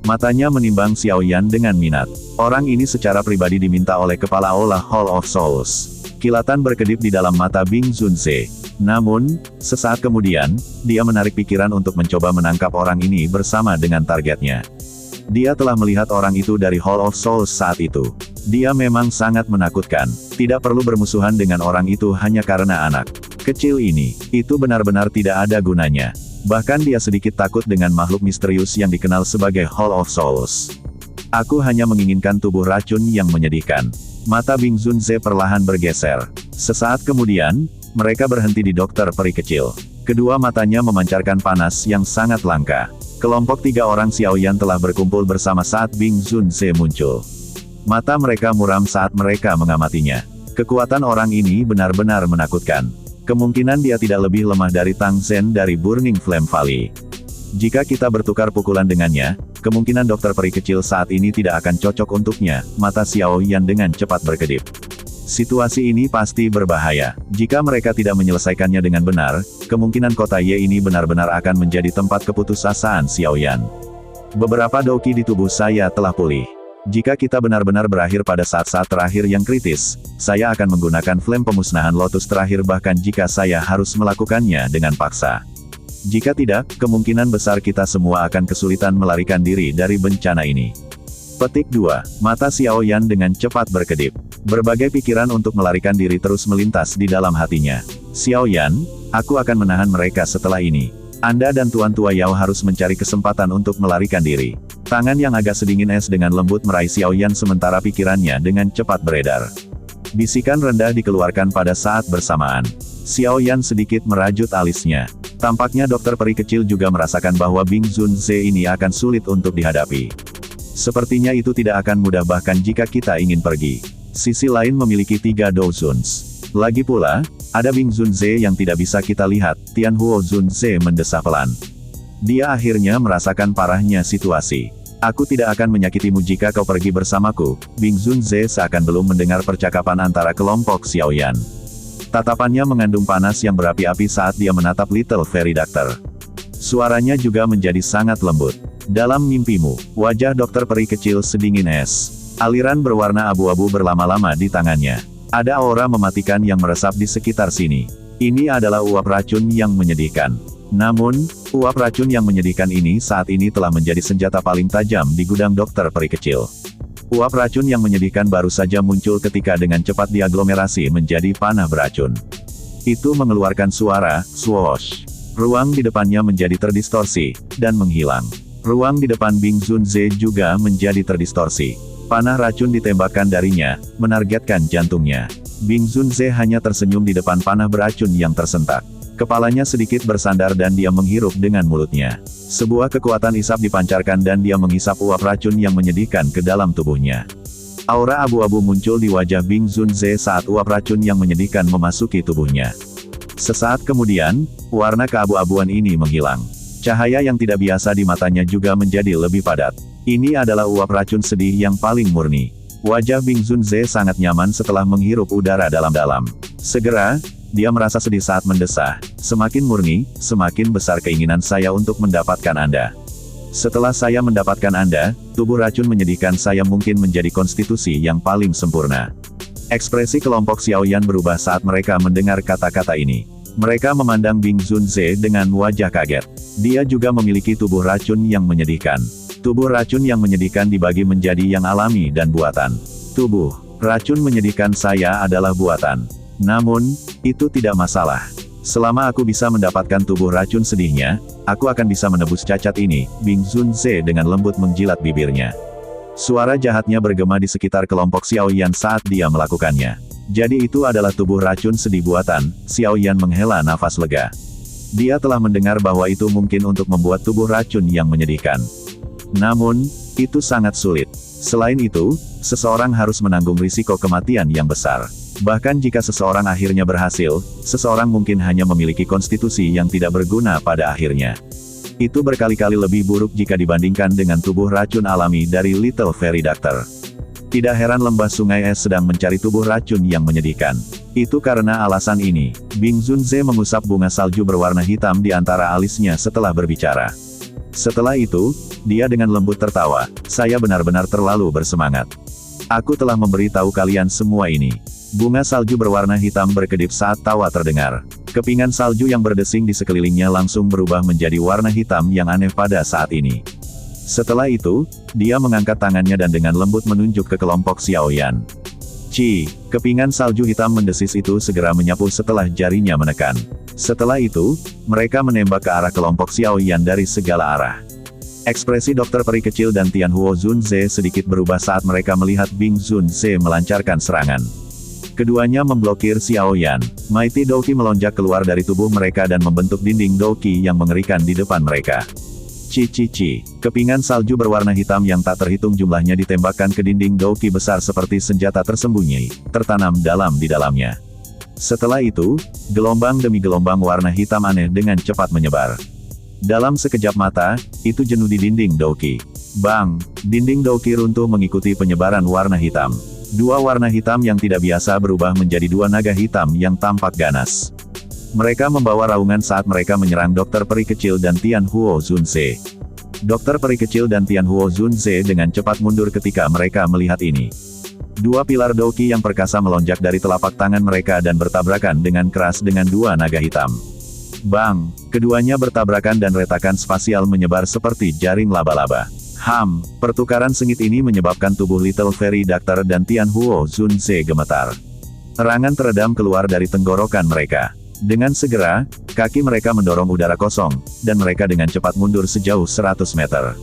Matanya menimbang Xiaoyan dengan minat. Orang ini secara pribadi diminta oleh kepala olah Hall of Souls. Kilatan berkedip di dalam mata Bing Zunze. Namun, sesaat kemudian, dia menarik pikiran untuk mencoba menangkap orang ini bersama dengan targetnya. Dia telah melihat orang itu dari Hall of Souls saat itu. Dia memang sangat menakutkan. Tidak perlu bermusuhan dengan orang itu hanya karena anak kecil ini. Itu benar-benar tidak ada gunanya. Bahkan dia sedikit takut dengan makhluk misterius yang dikenal sebagai Hall of Souls. Aku hanya menginginkan tubuh racun yang menyedihkan. Mata Bing Zunze perlahan bergeser. Sesaat kemudian, mereka berhenti di dokter peri kecil. Kedua matanya memancarkan panas yang sangat langka. Kelompok 3 orang Xiaoyan telah berkumpul bersama saat Bing Zunze muncul. Mata mereka muram saat mereka mengamatinya. Kekuatan orang ini benar-benar menakutkan. Kemungkinan dia tidak lebih lemah dari Tang Zhen dari Burning Flame Valley. Jika kita bertukar pukulan dengannya, kemungkinan dokter peri kecil saat ini tidak akan cocok untuknya, mata Xiao Yan dengan cepat berkedip. Situasi ini pasti berbahaya. Jika mereka tidak menyelesaikannya dengan benar, kemungkinan kota Ye ini benar-benar akan menjadi tempat keputusasaan Xiao Yan. Beberapa doki di tubuh saya telah pulih. Jika kita benar-benar berakhir pada saat-saat terakhir yang kritis, saya akan menggunakan flame pemusnahan lotus terakhir bahkan jika saya harus melakukannya dengan paksa. Jika tidak, kemungkinan besar kita semua akan kesulitan melarikan diri dari bencana ini. Petik 2. Mata Xiao Yan dengan cepat berkedip. Berbagai pikiran untuk melarikan diri terus melintas di dalam hatinya. Xiao Yan, aku akan menahan mereka setelah ini. Anda dan Tuan Tua Yao harus mencari kesempatan untuk melarikan diri. Tangan yang agak sedingin es dengan lembut meraih Xiao Yan sementara pikirannya dengan cepat beredar. Bisikan rendah dikeluarkan pada saat bersamaan. Xiao Yan sedikit merajut alisnya. Tampaknya dokter peri kecil juga merasakan bahwa Bing Zunze ini akan sulit untuk dihadapi. Sepertinya itu tidak akan mudah bahkan jika kita ingin pergi. Sisi lain memiliki 3 Dozuns. Lagi pula, ada Bing Zunze yang tidak bisa kita lihat, Tianhuo Zunze mendesah pelan. Dia akhirnya merasakan parahnya situasi. Aku tidak akan menyakitimu jika kau pergi bersamaku, Bing Zunze seakan belum mendengar percakapan antara kelompok Xiao Yan. Tatapannya mengandung panas yang berapi-api saat dia menatap Little Fairy Doctor. Suaranya juga menjadi sangat lembut. Dalam mimpimu, wajah dokter peri kecil sedingin es. Aliran berwarna abu-abu berlama-lama di tangannya. Ada aura mematikan yang meresap di sekitar sini. Ini adalah uap racun yang menyedihkan. Namun, uap racun yang menyedihkan ini saat ini telah menjadi senjata paling tajam di gudang dokter peri kecil. Uap racun yang menyedihkan baru saja muncul ketika dengan cepat diaglomerasi menjadi panah beracun. Itu mengeluarkan suara, swoosh. Ruang di depannya menjadi terdistorsi, dan menghilang. Ruang di depan Bing Zunze juga menjadi terdistorsi. Panah racun ditembakkan darinya, menargetkan jantungnya. Bing Zunze hanya tersenyum di depan panah beracun yang tersentak. Kepalanya sedikit bersandar dan dia menghirup dengan mulutnya. Sebuah kekuatan isap dipancarkan dan dia menghisap uap racun yang menyedihkan ke dalam tubuhnya. Aura abu-abu muncul di wajah Bing Zunze saat uap racun yang menyedihkan memasuki tubuhnya. Sesaat kemudian, warna keabu-abuan ini menghilang. Cahaya yang tidak biasa di matanya juga menjadi lebih padat. Ini adalah uap racun sedih yang paling murni. Wajah Bing Zunze sangat nyaman setelah menghirup udara dalam-dalam. Segera, dia merasa sedih saat mendesah. Semakin murni, semakin besar keinginan saya untuk mendapatkan Anda. Setelah saya mendapatkan Anda, tubuh racun menyedihkan saya mungkin menjadi konstitusi yang paling sempurna. Ekspresi kelompok Xiao Yan berubah saat mereka mendengar kata-kata ini. Mereka memandang Bing Zunze dengan wajah kaget. Dia juga memiliki tubuh racun yang menyedihkan. Tubuh racun yang menyedihkan dibagi menjadi yang alami dan buatan. Tubuh racun menyedihkan saya adalah buatan. Namun, itu tidak masalah. Selama aku bisa mendapatkan tubuh racun sedihnya, aku akan bisa menebus cacat ini, Bing Zunze dengan lembut menjilat bibirnya. Suara jahatnya bergema di sekitar kelompok Xiao Yan saat dia melakukannya. Jadi itu adalah tubuh racun sedih buatan, Xiao Yan menghela nafas lega. Dia telah mendengar bahwa itu mungkin untuk membuat tubuh racun yang menyedihkan. Namun, itu sangat sulit. Selain itu, seseorang harus menanggung risiko kematian yang besar. Bahkan jika seseorang akhirnya berhasil, seseorang mungkin hanya memiliki konstitusi yang tidak berguna pada akhirnya. Itu berkali-kali lebih buruk jika dibandingkan dengan tubuh racun alami dari Little Fairy Doctor. Tidak heran lembah sungai es sedang mencari tubuh racun yang menyedihkan. Itu karena alasan ini, Bing Zunze mengusap bunga salju berwarna hitam di antara alisnya setelah berbicara. Setelah itu, dia dengan lembut tertawa, saya benar-benar terlalu bersemangat. Aku telah memberitahu kalian semua ini. Bunga salju berwarna hitam berkedip saat tawa terdengar. Kepingan salju yang berdesing di sekelilingnya langsung berubah menjadi warna hitam yang aneh pada saat ini. Setelah itu, dia mengangkat tangannya dan dengan lembut menunjuk ke kelompok Xiao Yan. Kepingan salju hitam mendesis itu segera menyapu setelah jarinya menekan. Setelah itu, mereka menembak ke arah kelompok Xiao Yan dari segala arah. Ekspresi dokter peri kecil dan Tianhuo Zunze sedikit berubah saat mereka melihat Bing Zunze melancarkan serangan. Keduanya memblokir Xiao Yan. Mighty Douki melonjak keluar dari tubuh mereka dan membentuk dinding Douki yang mengerikan di depan mereka. Kepingan salju berwarna hitam yang tak terhitung jumlahnya ditembakkan ke dinding Douki besar seperti senjata tersembunyi, tertanam dalam di dalamnya. Setelah itu, gelombang demi gelombang warna hitam aneh dengan cepat menyebar. Dalam sekejap mata, itu jenuh di dinding Douki. Bang! Dinding Douki runtuh mengikuti penyebaran warna hitam. Dua warna hitam yang tidak biasa berubah menjadi dua naga hitam yang tampak ganas. Mereka membawa raungan saat mereka menyerang Dokter Peri Kecil dan Tian Huo Zunze. Dokter Peri Kecil dan Tian Huo Zunze dengan cepat mundur ketika mereka melihat ini. Dua pilar Douki yang perkasa melonjak dari telapak tangan mereka dan bertabrakan dengan keras dengan dua naga hitam. Bang! Keduanya bertabrakan dan retakan spasial menyebar seperti jaring laba-laba. Pertukaran sengit ini menyebabkan tubuh Little Fairy Doctor dan Tian Huo Zunze gemetar. Terangan teredam keluar dari tenggorokan mereka. Dengan segera, kaki mereka mendorong udara kosong, dan mereka dengan cepat mundur sejauh 100 meter.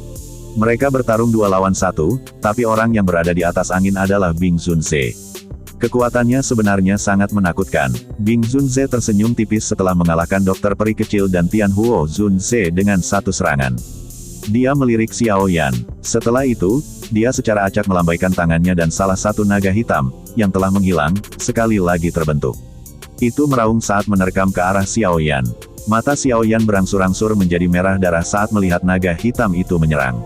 Mereka bertarung 2 lawan 1, tapi orang yang berada di atas angin adalah Bing Zunze. Kekuatannya sebenarnya sangat menakutkan. Bing Zunze tersenyum tipis setelah mengalahkan Dokter Peri Kecil dan Tian Huo Zunze dengan satu serangan. Dia melirik Xiao Yan. Setelah itu, dia secara acak melambaikan tangannya dan salah satu naga hitam, yang telah menghilang, sekali lagi terbentuk. Itu meraung saat menerkam ke arah Xiao Yan. Mata Xiao Yan berangsur-angsur menjadi merah darah saat melihat naga hitam itu menyerang.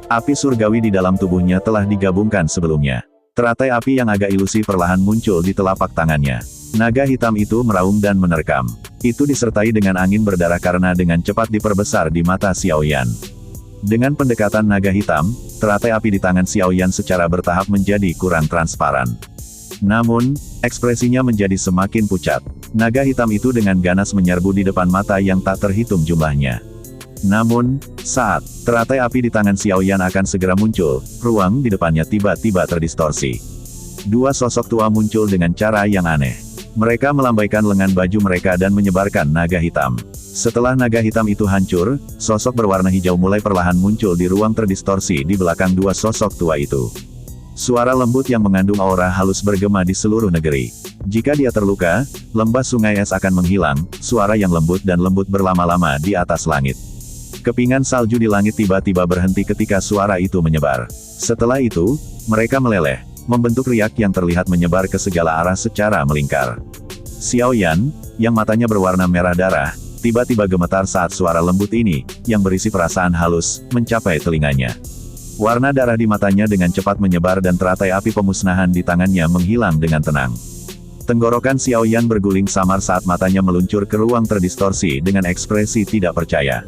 Api surgawi di dalam tubuhnya telah digabungkan sebelumnya. Teratai api yang agak ilusi perlahan muncul di telapak tangannya. Naga hitam itu meraung dan menerkam. Itu disertai dengan angin berdarah karena dengan cepat diperbesar di mata Xiao Yan. Dengan pendekatan naga hitam, teratai api di tangan Xiao Yan secara bertahap menjadi kurang transparan. Namun, ekspresinya menjadi semakin pucat. Naga hitam itu dengan ganas menyerbu di depan mata yang tak terhitung jumlahnya. Namun, saat teratai api di tangan Xiao Yan akan segera muncul, ruang di depannya tiba-tiba terdistorsi. Dua sosok tua muncul dengan cara yang aneh. Mereka melambaikan lengan baju mereka dan menyebarkan naga hitam. Setelah naga hitam itu hancur, sosok berwarna hijau mulai perlahan muncul di ruang terdistorsi di belakang dua sosok tua itu. Suara lembut yang mengandung aura halus bergema di seluruh negeri. Jika dia terluka, lembah sungai es akan menghilang, suara yang lembut dan lembut berlama-lama di atas langit. Kepingan salju di langit tiba-tiba berhenti ketika suara itu menyebar. Setelah itu, mereka meleleh, membentuk riak yang terlihat menyebar ke segala arah secara melingkar. Xiao Yan, yang matanya berwarna merah darah, tiba-tiba gemetar saat suara lembut ini, yang berisi perasaan halus, mencapai telinganya. Warna darah di matanya dengan cepat menyebar dan teratai api pemusnahan di tangannya menghilang dengan tenang. Tenggorokan Xiao Yan berguling samar saat matanya meluncur ke ruang terdistorsi dengan ekspresi tidak percaya.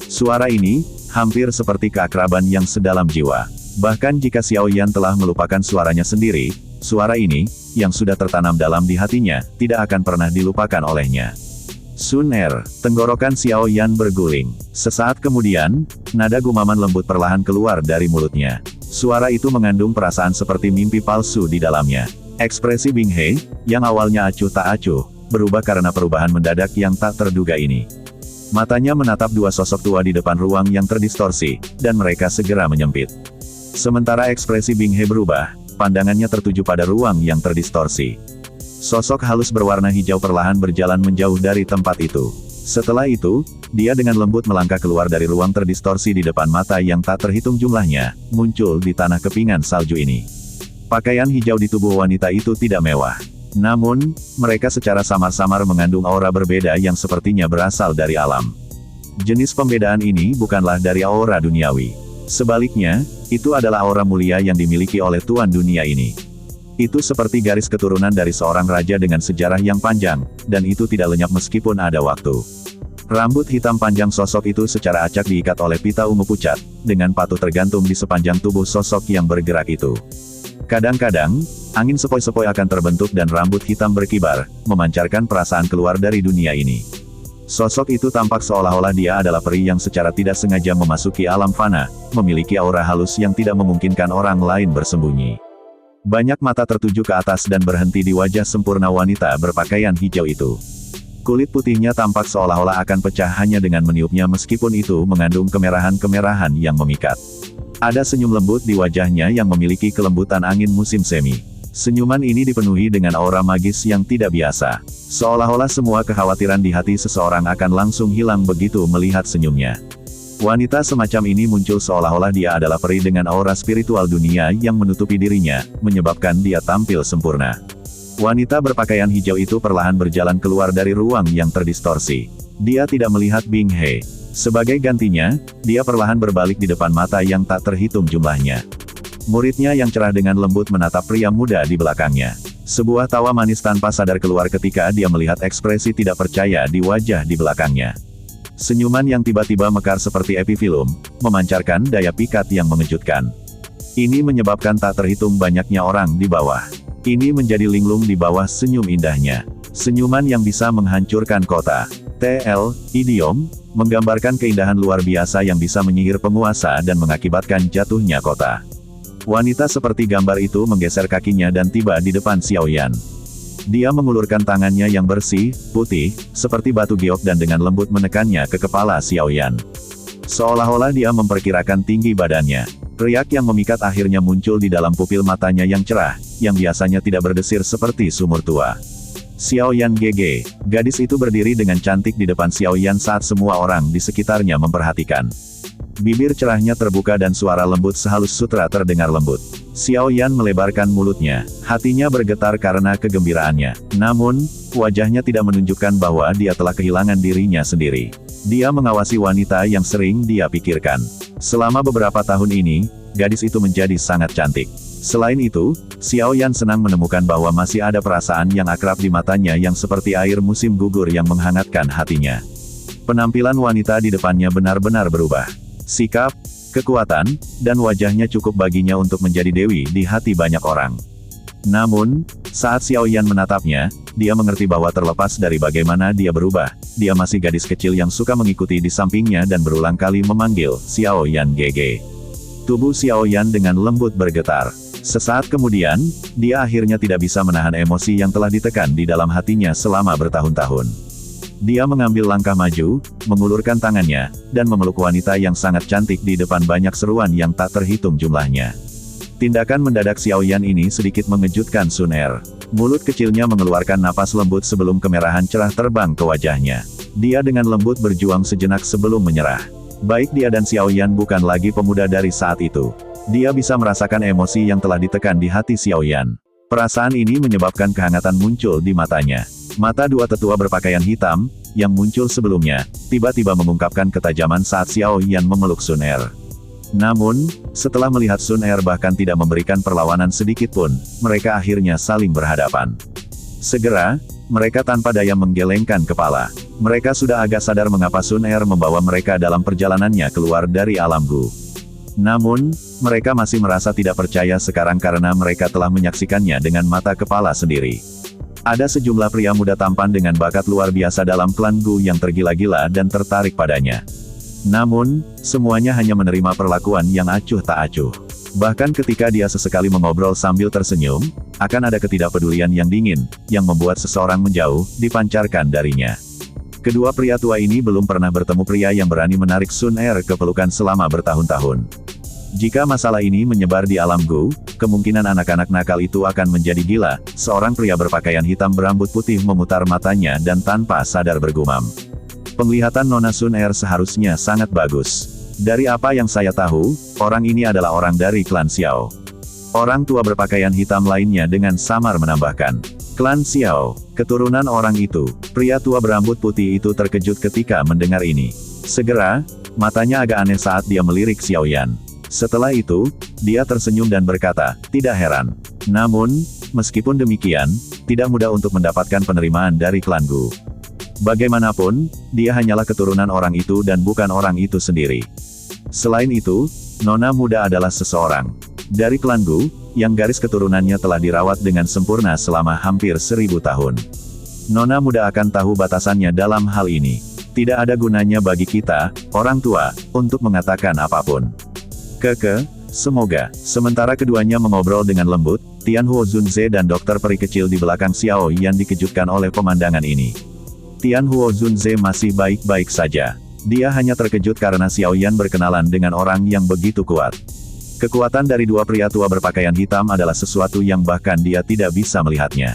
Suara ini, hampir seperti keakraban yang sedalam jiwa. Bahkan jika Xiao Yan telah melupakan suaranya sendiri, suara ini, yang sudah tertanam dalam di hatinya, tidak akan pernah dilupakan olehnya. Sun Er, tenggorokan Xiao Yan berguling. Sesaat kemudian, nada gumaman lembut perlahan keluar dari mulutnya. Suara itu mengandung perasaan seperti mimpi palsu di dalamnya. Ekspresi Bing He, yang awalnya acuh tak acuh, berubah karena perubahan mendadak yang tak terduga ini. Matanya menatap dua sosok tua di depan ruang yang terdistorsi, dan mereka segera menyempit. Sementara ekspresi Bing He berubah, pandangannya tertuju pada ruang yang terdistorsi. Sosok halus berwarna hijau perlahan berjalan menjauh dari tempat itu. Setelah itu, dia dengan lembut melangkah keluar dari ruang terdistorsi di depan mata yang tak terhitung jumlahnya, muncul di tanah kepingan salju ini. Pakaian hijau di tubuh wanita itu tidak mewah. Namun, mereka secara samar-samar mengandung aura berbeda yang sepertinya berasal dari alam. Jenis pembedaan ini bukanlah dari aura duniawi. Sebaliknya, itu adalah aura mulia yang dimiliki oleh Tuan Dunia ini. Itu seperti garis keturunan dari seorang raja dengan sejarah yang panjang, dan itu tidak lenyap meskipun ada waktu. Rambut hitam panjang sosok itu secara acak diikat oleh pita ungu pucat, dengan patuh tergantung di sepanjang tubuh sosok yang bergerak itu. Kadang-kadang, angin sepoi-sepoi akan terbentuk dan rambut hitam berkibar, memancarkan perasaan keluar dari dunia ini. Sosok itu tampak seolah-olah dia adalah peri yang secara tidak sengaja memasuki alam fana, memiliki aura halus yang tidak memungkinkan orang lain bersembunyi. Banyak mata tertuju ke atas dan berhenti di wajah sempurna wanita berpakaian hijau itu. Kulit putihnya tampak seolah-olah akan pecah hanya dengan meniupnya meskipun itu mengandung kemerahan-kemerahan yang memikat. Ada senyum lembut di wajahnya yang memiliki kelembutan angin musim semi. Senyuman ini dipenuhi dengan aura magis yang tidak biasa. Seolah-olah semua kekhawatiran di hati seseorang akan langsung hilang begitu melihat senyumnya. Wanita semacam ini muncul seolah-olah dia adalah peri dengan aura spiritual dunia yang menutupi dirinya, menyebabkan dia tampil sempurna. Wanita berpakaian hijau itu perlahan berjalan keluar dari ruang yang terdistorsi. Dia tidak melihat Bing He. Sebagai gantinya, dia perlahan berbalik di depan mata yang tak terhitung jumlahnya. Muridnya yang cerah dengan lembut menatap pria muda di belakangnya. Sebuah tawa manis tanpa sadar keluar ketika dia melihat ekspresi tidak percaya di wajah di belakangnya. Senyuman yang tiba-tiba mekar seperti epifilum, memancarkan daya pikat yang mengejutkan. Ini menyebabkan tak terhitung banyaknya orang di bawah. Ini menjadi linglung di bawah senyum indahnya. Senyuman yang bisa menghancurkan kota. TL, idiom, menggambarkan keindahan luar biasa yang bisa menyihir penguasa dan mengakibatkan jatuhnya kota. Wanita seperti gambar itu menggeser kakinya dan tiba di depan Xiaoyan. Dia mengulurkan tangannya yang bersih, putih, seperti batu giok dan dengan lembut menekannya ke kepala Xiaoyan. Seolah-olah dia memperkirakan tinggi badannya. Riak yang memikat akhirnya muncul di dalam pupil matanya yang cerah, yang biasanya tidak berdesir seperti sumur tua. Xiaoyan GG, gadis itu berdiri dengan cantik di depan Xiaoyan saat semua orang di sekitarnya memperhatikan. Bibir cerahnya terbuka dan suara lembut sehalus sutra terdengar lembut. Xiaoyan melebarkan mulutnya, hatinya bergetar karena kegembiraannya. Namun, wajahnya tidak menunjukkan bahwa dia telah kehilangan dirinya sendiri. Dia mengawasi wanita yang sering dia pikirkan. Selama beberapa tahun ini, gadis itu menjadi sangat cantik. Selain itu, Xiaoyan senang menemukan bahwa masih ada perasaan yang akrab di matanya yang seperti air musim gugur yang menghangatkan hatinya. Penampilan wanita di depannya benar-benar berubah. Sikap, kekuatan, dan wajahnya cukup baginya untuk menjadi dewi di hati banyak orang. Namun, saat Xiaoyan menatapnya, dia mengerti bahwa terlepas dari bagaimana dia berubah, dia masih gadis kecil yang suka mengikuti di sampingnya dan berulang kali memanggil, Xiaoyan GG. Tubuh Xiaoyan dengan lembut bergetar. Sesaat kemudian, dia akhirnya tidak bisa menahan emosi yang telah ditekan di dalam hatinya selama bertahun-tahun. Dia mengambil langkah maju, mengulurkan tangannya, dan memeluk wanita yang sangat cantik di depan banyak seruan yang tak terhitung jumlahnya. Tindakan mendadak Xiaoyan ini sedikit mengejutkan Sun Er. Mulut kecilnya mengeluarkan napas lembut sebelum kemerahan cerah terbang ke wajahnya. Dia dengan lembut berjuang sejenak sebelum menyerah. Baik dia dan Xiaoyan bukan lagi pemuda dari saat itu. Dia bisa merasakan emosi yang telah ditekan di hati Xiaoyan. Perasaan ini menyebabkan kehangatan muncul di matanya. Mata dua tetua berpakaian hitam, yang muncul sebelumnya, tiba-tiba mengungkapkan ketajaman saat Xiaoyan memeluk Sun Er. Namun, setelah melihat Sun Er bahkan tidak memberikan perlawanan sedikit pun, mereka akhirnya saling berhadapan. Segera, mereka tanpa daya menggelengkan kepala. Mereka sudah agak sadar mengapa Sun Er membawa mereka dalam perjalanannya keluar dari alam Gu. Namun, mereka masih merasa tidak percaya sekarang karena mereka telah menyaksikannya dengan mata kepala sendiri. Ada sejumlah pria muda tampan dengan bakat luar biasa dalam klan Gu yang tergila-gila dan tertarik padanya. Namun, semuanya hanya menerima perlakuan yang acuh tak acuh. Bahkan ketika dia sesekali mengobrol sambil tersenyum, akan ada ketidakpedulian yang dingin, yang membuat seseorang menjauh, dipancarkan darinya. Kedua pria tua ini belum pernah bertemu pria yang berani menarik Sun Er ke pelukan selama bertahun-tahun. Jika masalah ini menyebar di alam Gu, kemungkinan anak-anak nakal itu akan menjadi gila. Seorang pria berpakaian hitam berambut putih memutar matanya dan tanpa sadar bergumam. Penglihatan Nona Sun Er seharusnya sangat bagus. Dari apa yang saya tahu, orang ini adalah orang dari klan Xiao. Orang tua berpakaian hitam lainnya dengan samar menambahkan. Klan Xiao, keturunan orang itu. Pria tua berambut putih itu terkejut ketika mendengar ini. Segera, matanya agak aneh saat dia melirik Xiaoyan. Setelah itu, dia tersenyum dan berkata, tidak heran. Namun, meskipun demikian, tidak mudah untuk mendapatkan penerimaan dari klan Gu. Bagaimanapun, dia hanyalah keturunan orang itu dan bukan orang itu sendiri. Selain itu, Nona muda adalah seseorang dari klan Gu, yang garis keturunannya telah dirawat dengan sempurna selama hampir 1000 tahun. Nona muda akan tahu batasannya dalam hal ini. Tidak ada gunanya bagi kita, orang tua, untuk mengatakan apapun. Semoga. Sementara keduanya mengobrol dengan lembut, Tianhuo Zunze dan dokter peri kecil di belakang Xiao Yan dikejutkan oleh pemandangan ini. Tianhuo Zunze masih baik-baik saja. Dia hanya terkejut karena Xiao Yan berkenalan dengan orang yang begitu kuat. Kekuatan dari dua pria tua berpakaian hitam adalah sesuatu yang bahkan dia tidak bisa melihatnya.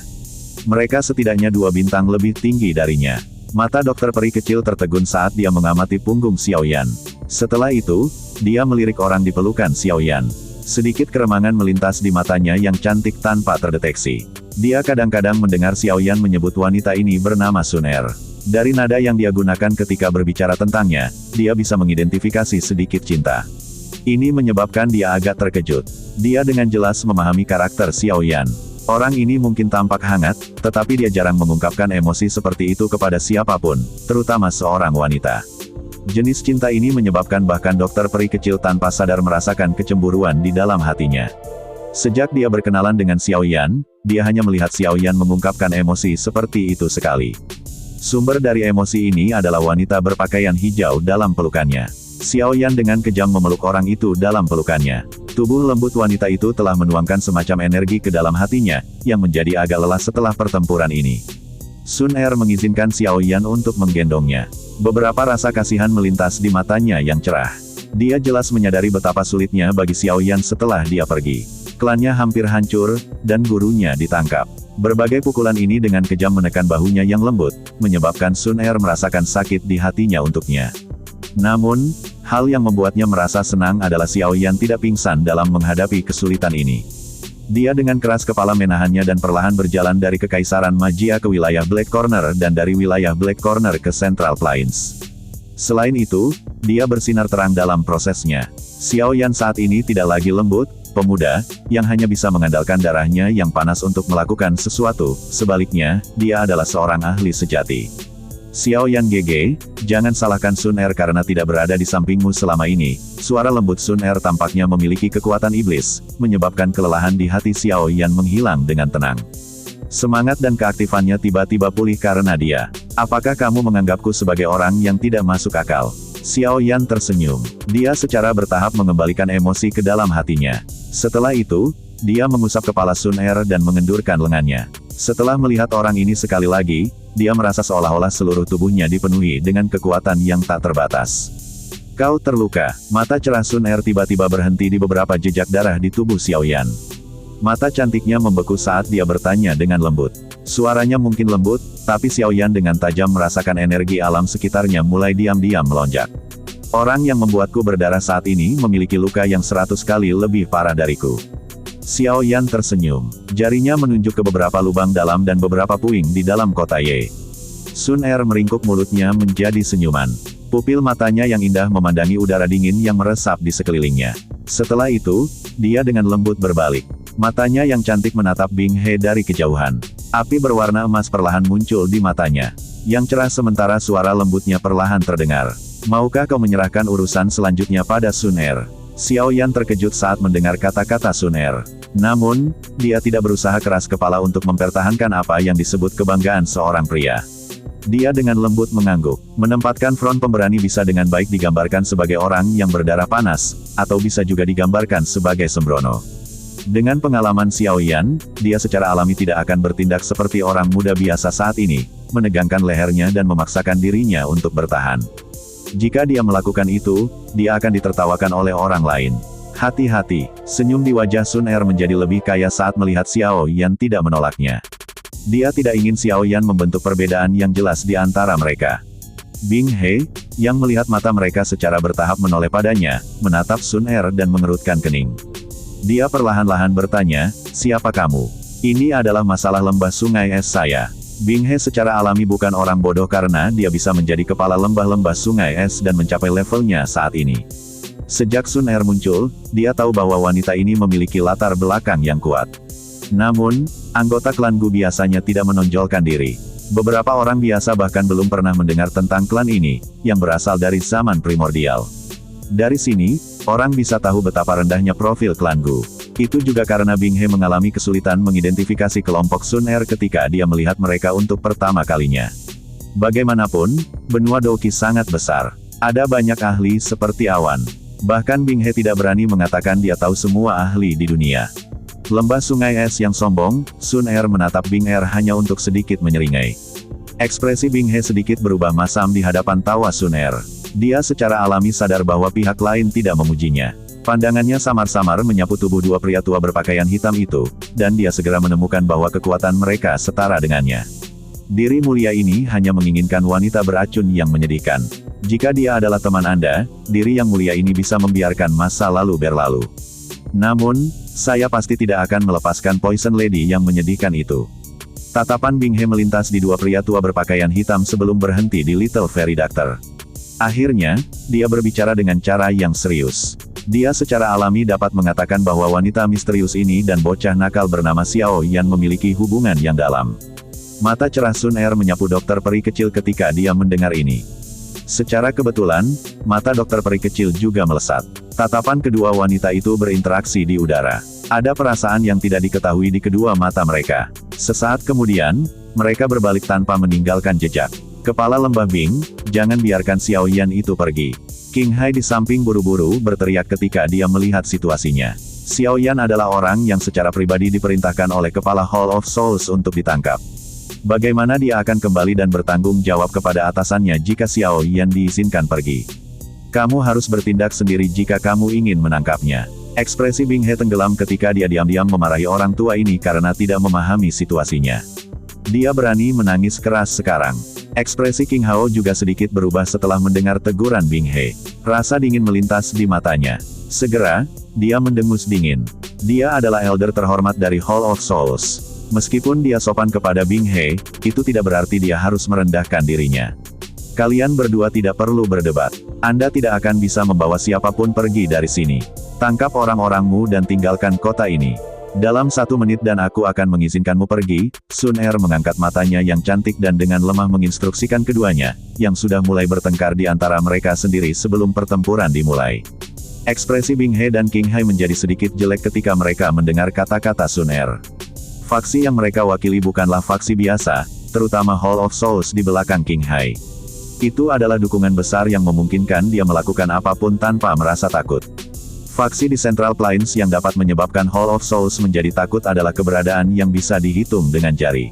Mereka setidaknya 2 bintang lebih tinggi darinya. Mata dokter peri kecil tertegun saat dia mengamati punggung Xiao Yan. Setelah itu, dia melirik orang di pelukan Xiao Yan. Sedikit keremangan melintas di matanya yang cantik tanpa terdeteksi. Dia kadang-kadang mendengar Xiao Yan menyebut wanita ini bernama Sun Er. Dari nada yang dia gunakan ketika berbicara tentangnya, dia bisa mengidentifikasi sedikit cinta. Ini menyebabkan dia agak terkejut. Dia dengan jelas memahami karakter Xiao Yan. Orang ini mungkin tampak hangat, tetapi dia jarang mengungkapkan emosi seperti itu kepada siapapun, terutama seorang wanita. Jenis cinta ini menyebabkan bahkan dokter peri kecil tanpa sadar merasakan kecemburuan di dalam hatinya. Sejak dia berkenalan dengan Xiao Yan, dia hanya melihat Xiao Yan mengungkapkan emosi seperti itu sekali. Sumber dari emosi ini adalah wanita berpakaian hijau dalam pelukannya. Xiao Yan dengan kejam memeluk orang itu dalam pelukannya. Tubuh lembut wanita itu telah menuangkan semacam energi ke dalam hatinya, yang menjadi agak lelah setelah pertempuran ini. Sun Er mengizinkan Xiao Yan untuk menggendongnya. Beberapa rasa kasihan melintas di matanya yang cerah. Dia jelas menyadari betapa sulitnya bagi Xiao Yan setelah dia pergi. Klannya hampir hancur, dan gurunya ditangkap. Berbagai pukulan ini dengan kejam menekan bahunya yang lembut, menyebabkan Sun Er merasakan sakit di hatinya untuknya. Namun, hal yang membuatnya merasa senang adalah Xiao Yan tidak pingsan dalam menghadapi kesulitan ini. Dia dengan keras kepala menahannya dan perlahan berjalan dari Kekaisaran Magia ke wilayah Black Corner dan dari wilayah Black Corner ke Central Plains. Selain itu, dia bersinar terang dalam prosesnya. Xiao Yan saat ini tidak lagi lembut, pemuda, yang hanya bisa mengandalkan darahnya yang panas untuk melakukan sesuatu, sebaliknya, dia adalah seorang ahli sejati. Xiao Yan GG, jangan salahkan Sun Er karena tidak berada di sampingmu selama ini. Suara lembut Sun Er tampaknya memiliki kekuatan iblis, menyebabkan kelelahan di hati Xiao Yan menghilang dengan tenang. Semangat dan keaktifannya tiba-tiba pulih karena dia. Apakah kamu menganggapku sebagai orang yang tidak masuk akal? Xiao Yan tersenyum. Dia secara bertahap mengembalikan emosi ke dalam hatinya. Setelah itu, dia mengusap kepala Sun Er dan mengendurkan lengannya. Setelah melihat orang ini sekali lagi, dia merasa seolah-olah seluruh tubuhnya dipenuhi dengan kekuatan yang tak terbatas. Kau terluka. Mata cerah Sun Er tiba-tiba berhenti di beberapa jejak darah di tubuh Xiao Yan. Mata cantiknya membeku saat dia bertanya dengan lembut. Suaranya mungkin lembut, tapi Xiao Yan dengan tajam merasakan energi alam sekitarnya mulai diam-diam melonjak. Orang yang membuatku berdarah saat ini memiliki luka yang 100 kali lebih parah dariku. Xiao Yan tersenyum. Jarinya menunjuk ke beberapa lubang dalam dan beberapa puing di dalam kota Ye. Sun Er meringkuk mulutnya menjadi senyuman. Pupil matanya yang indah memandangi udara dingin yang meresap di sekelilingnya. Setelah itu, dia dengan lembut berbalik. Matanya yang cantik menatap Bing He dari kejauhan. Api berwarna emas perlahan muncul di matanya. Yang cerah sementara suara lembutnya perlahan terdengar. Maukah kau menyerahkan urusan selanjutnya pada Sun Er? Xiao Yan terkejut saat mendengar kata-kata Sun Er. Namun, dia tidak berusaha keras kepala untuk mempertahankan apa yang disebut kebanggaan seorang pria. Dia dengan lembut mengangguk. Menempatkan front pemberani bisa dengan baik digambarkan sebagai orang yang berdarah panas, atau bisa juga digambarkan sebagai sembrono. Dengan pengalaman Xiao Yan, dia secara alami tidak akan bertindak seperti orang muda biasa saat ini, menegangkan lehernya dan memaksakan dirinya untuk bertahan. Jika dia melakukan itu, dia akan ditertawakan oleh orang lain. Hati-hati, senyum di wajah Sun Er menjadi lebih kaya saat melihat Xiao Yan tidak menolaknya. Dia tidak ingin Xiao Yan membentuk perbedaan yang jelas di antara mereka. Bing He, yang melihat mata mereka secara bertahap menoleh padanya, menatap Sun Er dan mengerutkan kening. Dia perlahan-lahan bertanya, siapa kamu? Ini adalah masalah lembah sungai es saya. Bing He secara alami bukan orang bodoh karena dia bisa menjadi kepala lembah-lembah sungai es dan mencapai levelnya saat ini. Sejak Sun Er muncul, dia tahu bahwa wanita ini memiliki latar belakang yang kuat. Namun, anggota klan Gu biasanya tidak menonjolkan diri. Beberapa orang biasa bahkan belum pernah mendengar tentang klan ini, yang berasal dari zaman primordial. Dari sini, orang bisa tahu betapa rendahnya profil klan Gu. Itu juga karena Bing He mengalami kesulitan mengidentifikasi kelompok Sun Er ketika dia melihat mereka untuk pertama kalinya. Bagaimanapun, benua Douqi sangat besar. Ada banyak ahli seperti awan. Bahkan Bing He tidak berani mengatakan dia tahu semua ahli di dunia. Lembah sungai es yang sombong, Sun Er menatap Bing Er hanya untuk sedikit menyeringai. Ekspresi Bing He sedikit berubah masam di hadapan tawa Sun Er. Dia secara alami sadar bahwa pihak lain tidak memujinya. Pandangannya samar-samar menyapu tubuh dua pria tua berpakaian hitam itu, dan dia segera menemukan bahwa kekuatan mereka setara dengannya. Diri mulia ini hanya menginginkan wanita beracun yang menyedihkan. Jika dia adalah teman Anda, diri yang mulia ini bisa membiarkan masa lalu berlalu. Namun, saya pasti tidak akan melepaskan Poison Lady yang menyedihkan itu. Tatapan Bing He melintas di dua pria tua berpakaian hitam sebelum berhenti di Little Fairy Doctor. Akhirnya, dia berbicara dengan cara yang serius. Dia secara alami dapat mengatakan bahwa wanita misterius ini dan bocah nakal bernama Xiao Yan memiliki hubungan yang dalam. Mata cerah Sun Er menyapu dokter peri kecil ketika dia mendengar ini. Secara kebetulan, mata dokter peri kecil juga melesat. Tatapan kedua wanita itu berinteraksi di udara. Ada perasaan yang tidak diketahui di kedua mata mereka. Sesaat kemudian, mereka berbalik tanpa meninggalkan jejak. Kepala Lembah Bing, jangan biarkan Xiao Yan itu pergi. King Hai di samping buru-buru berteriak ketika dia melihat situasinya. Xiao Yan adalah orang yang secara pribadi diperintahkan oleh Kepala Hall of Souls untuk ditangkap. Bagaimana dia akan kembali dan bertanggung jawab kepada atasannya jika Xiao Yan diizinkan pergi? Kamu harus bertindak sendiri jika kamu ingin menangkapnya. Ekspresi Bing He tenggelam ketika dia diam-diam memarahi orang tua ini karena tidak memahami situasinya. Dia berani menangis keras sekarang. Ekspresi King Hao juga sedikit berubah setelah mendengar teguran Bing He. Rasa dingin melintas di matanya. Segera, dia mendengus dingin. Dia adalah elder terhormat dari Hall of Souls. Meskipun dia sopan kepada Bing He, itu tidak berarti dia harus merendahkan dirinya. Kalian berdua tidak perlu berdebat. Anda tidak akan bisa membawa siapapun pergi dari sini. Tangkap orang-orangmu dan tinggalkan kota ini. Dalam 1 menit dan aku akan mengizinkanmu pergi. Sun Er mengangkat matanya yang cantik dan dengan lemah menginstruksikan keduanya, yang sudah mulai bertengkar di antara mereka sendiri sebelum pertempuran dimulai. Ekspresi Bing He dan King Hai menjadi sedikit jelek ketika mereka mendengar kata-kata Sun Er. Faksi yang mereka wakili bukanlah faksi biasa, terutama Hall of Souls di belakang King Hai. Itu adalah dukungan besar yang memungkinkan dia melakukan apapun tanpa merasa takut. Faksi di Central Plains yang dapat menyebabkan Hall of Souls menjadi takut adalah keberadaan yang bisa dihitung dengan jari.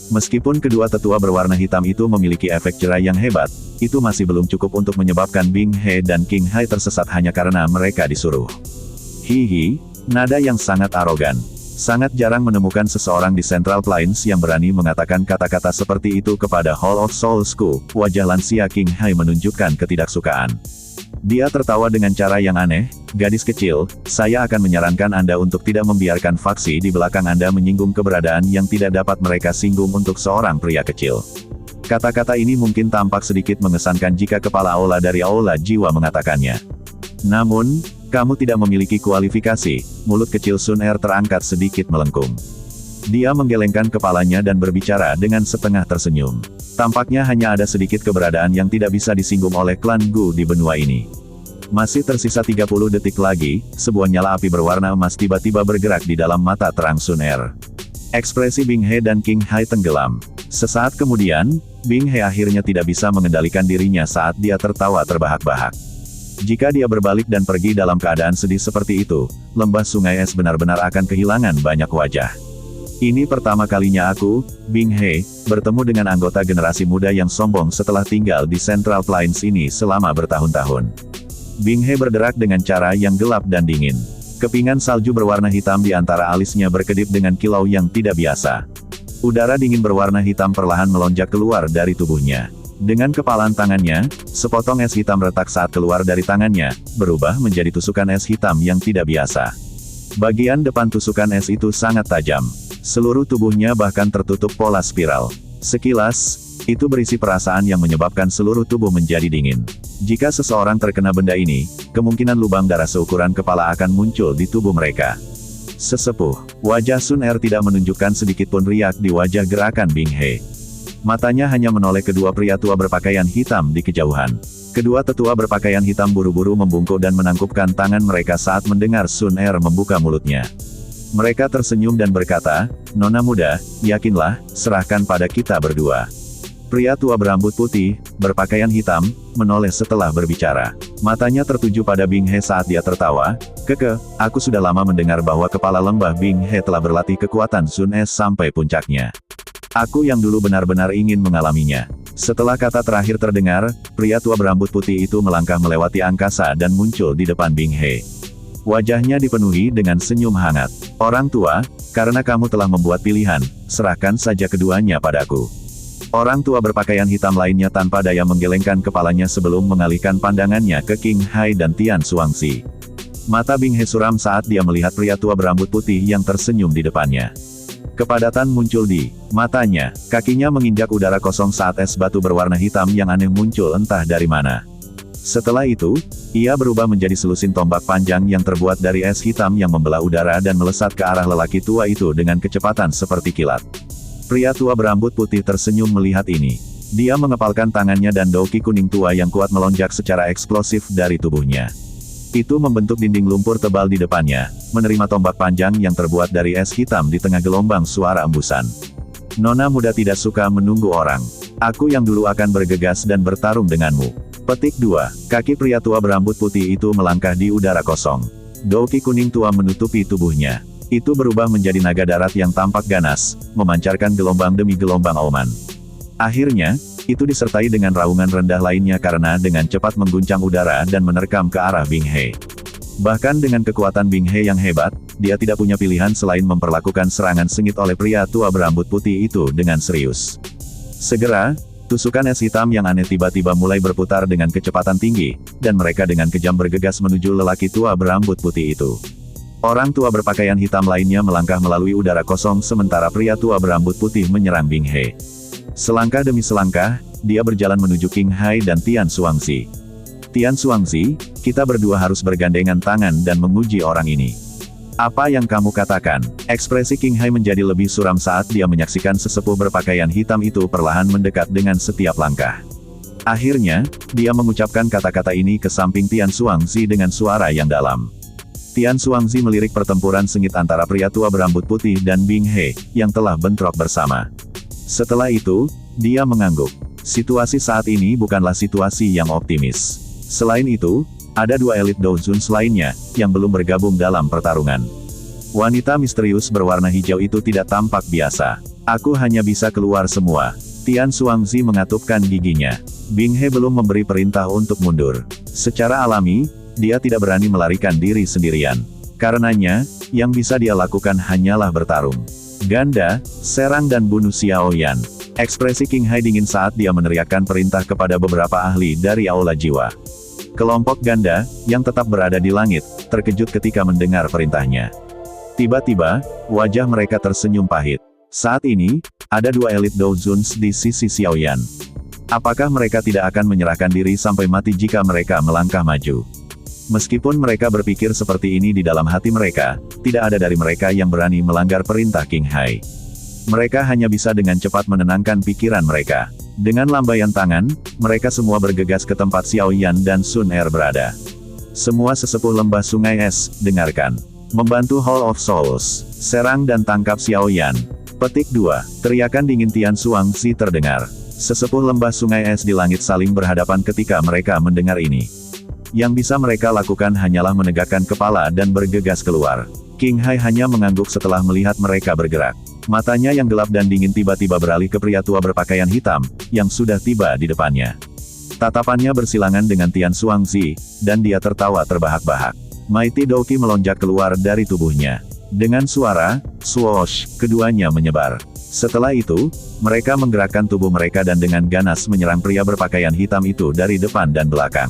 Meskipun kedua tetua berwarna hitam itu memiliki efek cerai yang hebat, itu masih belum cukup untuk menyebabkan Bing He dan King Hai tersesat hanya karena mereka disuruh. Hihi, nada yang sangat arogan. Sangat jarang menemukan seseorang di Central Plains yang berani mengatakan kata-kata seperti itu kepada Hall of Souls-ku. Wajah lansia King Hai menunjukkan ketidaksukaan. Dia tertawa dengan cara yang aneh. Gadis kecil, saya akan menyarankan Anda untuk tidak membiarkan faksi di belakang Anda menyinggung keberadaan yang tidak dapat mereka singgung untuk seorang pria kecil. Kata-kata ini mungkin tampak sedikit mengesankan jika kepala aula dari aula jiwa mengatakannya. Namun, kamu tidak memiliki kualifikasi. Mulut kecil Sun Er terangkat sedikit melengkung. Dia menggelengkan kepalanya dan berbicara dengan setengah tersenyum. Tampaknya hanya ada sedikit keberadaan yang tidak bisa disinggung oleh klan Gu di benua ini. Masih tersisa 30 detik lagi, sebuah nyala api berwarna emas tiba-tiba bergerak di dalam mata terang Sun Er. Ekspresi Bing He dan King Hai tenggelam. Sesaat kemudian, Bing He akhirnya tidak bisa mengendalikan dirinya saat dia tertawa terbahak-bahak. Jika dia berbalik dan pergi dalam keadaan sedih seperti itu, lembah sungai es benar-benar akan kehilangan banyak wajah. Ini pertama kalinya aku, Bing He, bertemu dengan anggota generasi muda yang sombong setelah tinggal di Central Plains ini selama bertahun-tahun. Bing He bergerak dengan cara yang gelap dan dingin. Kepingan salju berwarna hitam di antara alisnya berkedip dengan kilau yang tidak biasa. Udara dingin berwarna hitam perlahan melonjak keluar dari tubuhnya. Dengan kepalan tangannya, sepotong es hitam retak saat keluar dari tangannya, berubah menjadi tusukan es hitam yang tidak biasa. Bagian depan tusukan es itu sangat tajam. Seluruh tubuhnya bahkan tertutup pola spiral. Sekilas, itu berisi perasaan yang menyebabkan seluruh tubuh menjadi dingin. Jika seseorang terkena benda ini, kemungkinan lubang darah seukuran kepala akan muncul di tubuh mereka. Sesepuh, wajah Sun Er tidak menunjukkan sedikit pun riak di wajah gerakan Bing He. Matanya hanya menoleh kedua pria tua berpakaian hitam di kejauhan. Kedua tetua berpakaian hitam buru-buru membungkuk dan menangkupkan tangan mereka saat mendengar Sun Er membuka mulutnya. Mereka tersenyum dan berkata, "Nona muda, yakinlah, serahkan pada kita berdua." Pria tua berambut putih, berpakaian hitam, menoleh setelah berbicara. Matanya tertuju pada Bing He saat dia tertawa. Aku sudah lama mendengar bahwa kepala lembah Bing He telah berlatih kekuatan Sun Es sampai puncaknya. Aku yang dulu benar-benar ingin mengalaminya. Setelah kata terakhir terdengar, pria tua berambut putih itu melangkah melewati angkasa dan muncul di depan Bing He. Wajahnya dipenuhi dengan senyum hangat. Orang tua, karena kamu telah membuat pilihan, serahkan saja keduanya padaku. Orang tua berpakaian hitam lainnya tanpa daya menggelengkan kepalanya sebelum mengalihkan pandangannya ke King Hai dan Tian Xuangxi. Mata Bing He suram saat dia melihat pria tua berambut putih yang tersenyum di depannya. Kepadatan muncul di matanya, kakinya menginjak udara kosong saat es batu berwarna hitam yang aneh muncul entah dari mana. Setelah itu, ia berubah menjadi selusin tombak panjang yang terbuat dari es hitam yang membelah udara dan melesat ke arah lelaki tua itu dengan kecepatan seperti kilat. Pria tua berambut putih tersenyum melihat ini. Dia mengepalkan tangannya dan doki kuning tua yang kuat melonjak secara eksplosif dari tubuhnya. Itu membentuk dinding lumpur tebal di depannya, menerima tombak panjang yang terbuat dari es hitam di tengah gelombang suara embusan. Nona muda tidak suka menunggu orang. Aku yang dulu akan bergegas dan bertarung denganmu. Petik 2. Kaki pria tua berambut putih itu melangkah di udara kosong. Doki kuning tua menutupi tubuhnya. Itu berubah menjadi naga darat yang tampak ganas, memancarkan gelombang demi gelombang auman. Akhirnya, itu disertai dengan raungan rendah lainnya karena dengan cepat mengguncang udara dan menerkam ke arah Bing He. Bahkan dengan kekuatan Bing He yang hebat, dia tidak punya pilihan selain memperlakukan serangan sengit oleh pria tua berambut putih itu dengan serius. Segera, tusukan es hitam yang aneh tiba-tiba mulai berputar dengan kecepatan tinggi, dan mereka dengan kejam bergegas menuju lelaki tua berambut putih itu. Orang tua berpakaian hitam lainnya melangkah melalui udara kosong sementara pria tua berambut putih menyerang Bing He. Selangkah demi selangkah, dia berjalan menuju King Hai dan Tian Xuangzi. Tian Xuangzi, kita berdua harus bergandengan tangan dan menguji orang ini. Apa yang kamu katakan? Ekspresi King Hai menjadi lebih suram saat dia menyaksikan sesepuh berpakaian hitam itu perlahan mendekat dengan setiap langkah. Akhirnya, dia mengucapkan kata-kata ini ke samping Tian Xuangzi dengan suara yang dalam. Tian Xuangzi melirik pertempuran sengit antara pria tua berambut putih dan Bing He, yang telah bentrok bersama. Setelah itu, dia mengangguk. Situasi saat ini bukanlah situasi yang optimis. Selain itu, ada dua elit Dozuns lainnya, yang belum bergabung dalam pertarungan. Wanita misterius berwarna hijau itu tidak tampak biasa. Aku hanya bisa keluar semua. Tian Xuangzi mengatupkan giginya. Bing He belum memberi perintah untuk mundur. Secara alami, dia tidak berani melarikan diri sendirian. Karenanya, yang bisa dia lakukan hanyalah bertarung. Ganda, serang dan bunuh Xiao Yan. Ekspresi King Hai dingin saat dia meneriakkan perintah kepada beberapa ahli dari Aula Jiwa. Kelompok ganda, yang tetap berada di langit, terkejut ketika mendengar perintahnya. Tiba-tiba, wajah mereka tersenyum pahit. Saat ini, ada dua elit Dozuns di sisi Xiao Yan. Apakah mereka tidak akan menyerahkan diri sampai mati jika mereka melangkah maju? Meskipun mereka berpikir seperti ini di dalam hati mereka, tidak ada dari mereka yang berani melanggar perintah King Hai. Mereka hanya bisa dengan cepat menenangkan pikiran mereka. Dengan lambaian tangan, mereka semua bergegas ke tempat Xiao Yan dan Sun Er berada. Semua sesepuh lembah sungai es, dengarkan. Membantu Hall of Souls, serang dan tangkap Xiao Yan. Petik 2. Teriakan dingin Tian Xuangzi terdengar. Sesepuh lembah sungai es di langit saling berhadapan ketika mereka mendengar ini. Yang bisa mereka lakukan hanyalah menegakkan kepala dan bergegas keluar. King Hai hanya mengangguk setelah melihat mereka bergerak. Matanya yang gelap dan dingin tiba-tiba beralih ke pria tua berpakaian hitam, yang sudah tiba di depannya. Tatapannya bersilangan dengan Tian Xuangzi, dan dia tertawa terbahak-bahak. Mighty Doki melonjak keluar dari tubuhnya. Dengan suara, swoosh, keduanya menyebar. Setelah itu, mereka menggerakkan tubuh mereka dan dengan ganas menyerang pria berpakaian hitam itu dari depan dan belakang.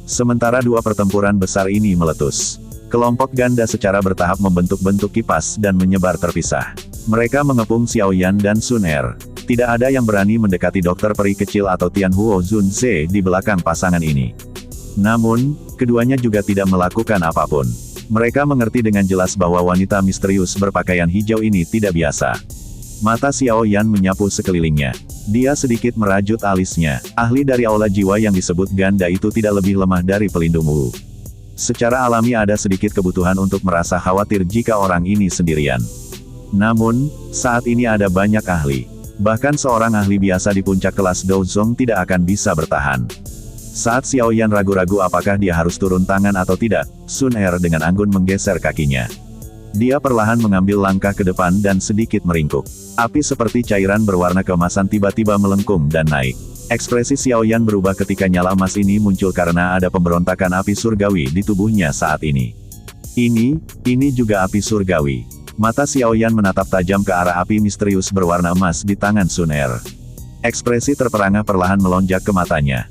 Sementara dua pertempuran besar ini meletus. Kelompok ganda secara bertahap membentuk-bentuk kipas dan menyebar terpisah. Mereka mengepung Xiao Yan dan Sun Er. Tidak ada yang berani mendekati dokter peri kecil atau Tian Huo Zun Ze di belakang pasangan ini. Namun, keduanya juga tidak melakukan apapun. Mereka mengerti dengan jelas bahwa wanita misterius berpakaian hijau ini tidak biasa. Mata Xiao Yan menyapu sekelilingnya. Dia sedikit merajut alisnya. Ahli dari aula jiwa yang disebut ganda itu tidak lebih lemah dari pelindung Wu. Secara alami ada sedikit kebutuhan untuk merasa khawatir jika orang ini sendirian. Namun, saat ini ada banyak ahli. Bahkan seorang ahli biasa di puncak kelas Douzong tidak akan bisa bertahan. Saat Xiao Yan ragu-ragu apakah dia harus turun tangan atau tidak, Sun Er dengan anggun menggeser kakinya. Dia perlahan mengambil langkah ke depan dan sedikit meringkuk. Api seperti cairan berwarna keemasan tiba-tiba melengkung dan naik. Ekspresi Xiao Yan berubah ketika nyala emas ini muncul karena ada pemberontakan api surgawi di tubuhnya saat ini. Ini juga api surgawi. Mata Xiao Yan menatap tajam ke arah api misterius berwarna emas di tangan Sun Er. Ekspresi terperangah perlahan melonjak ke matanya.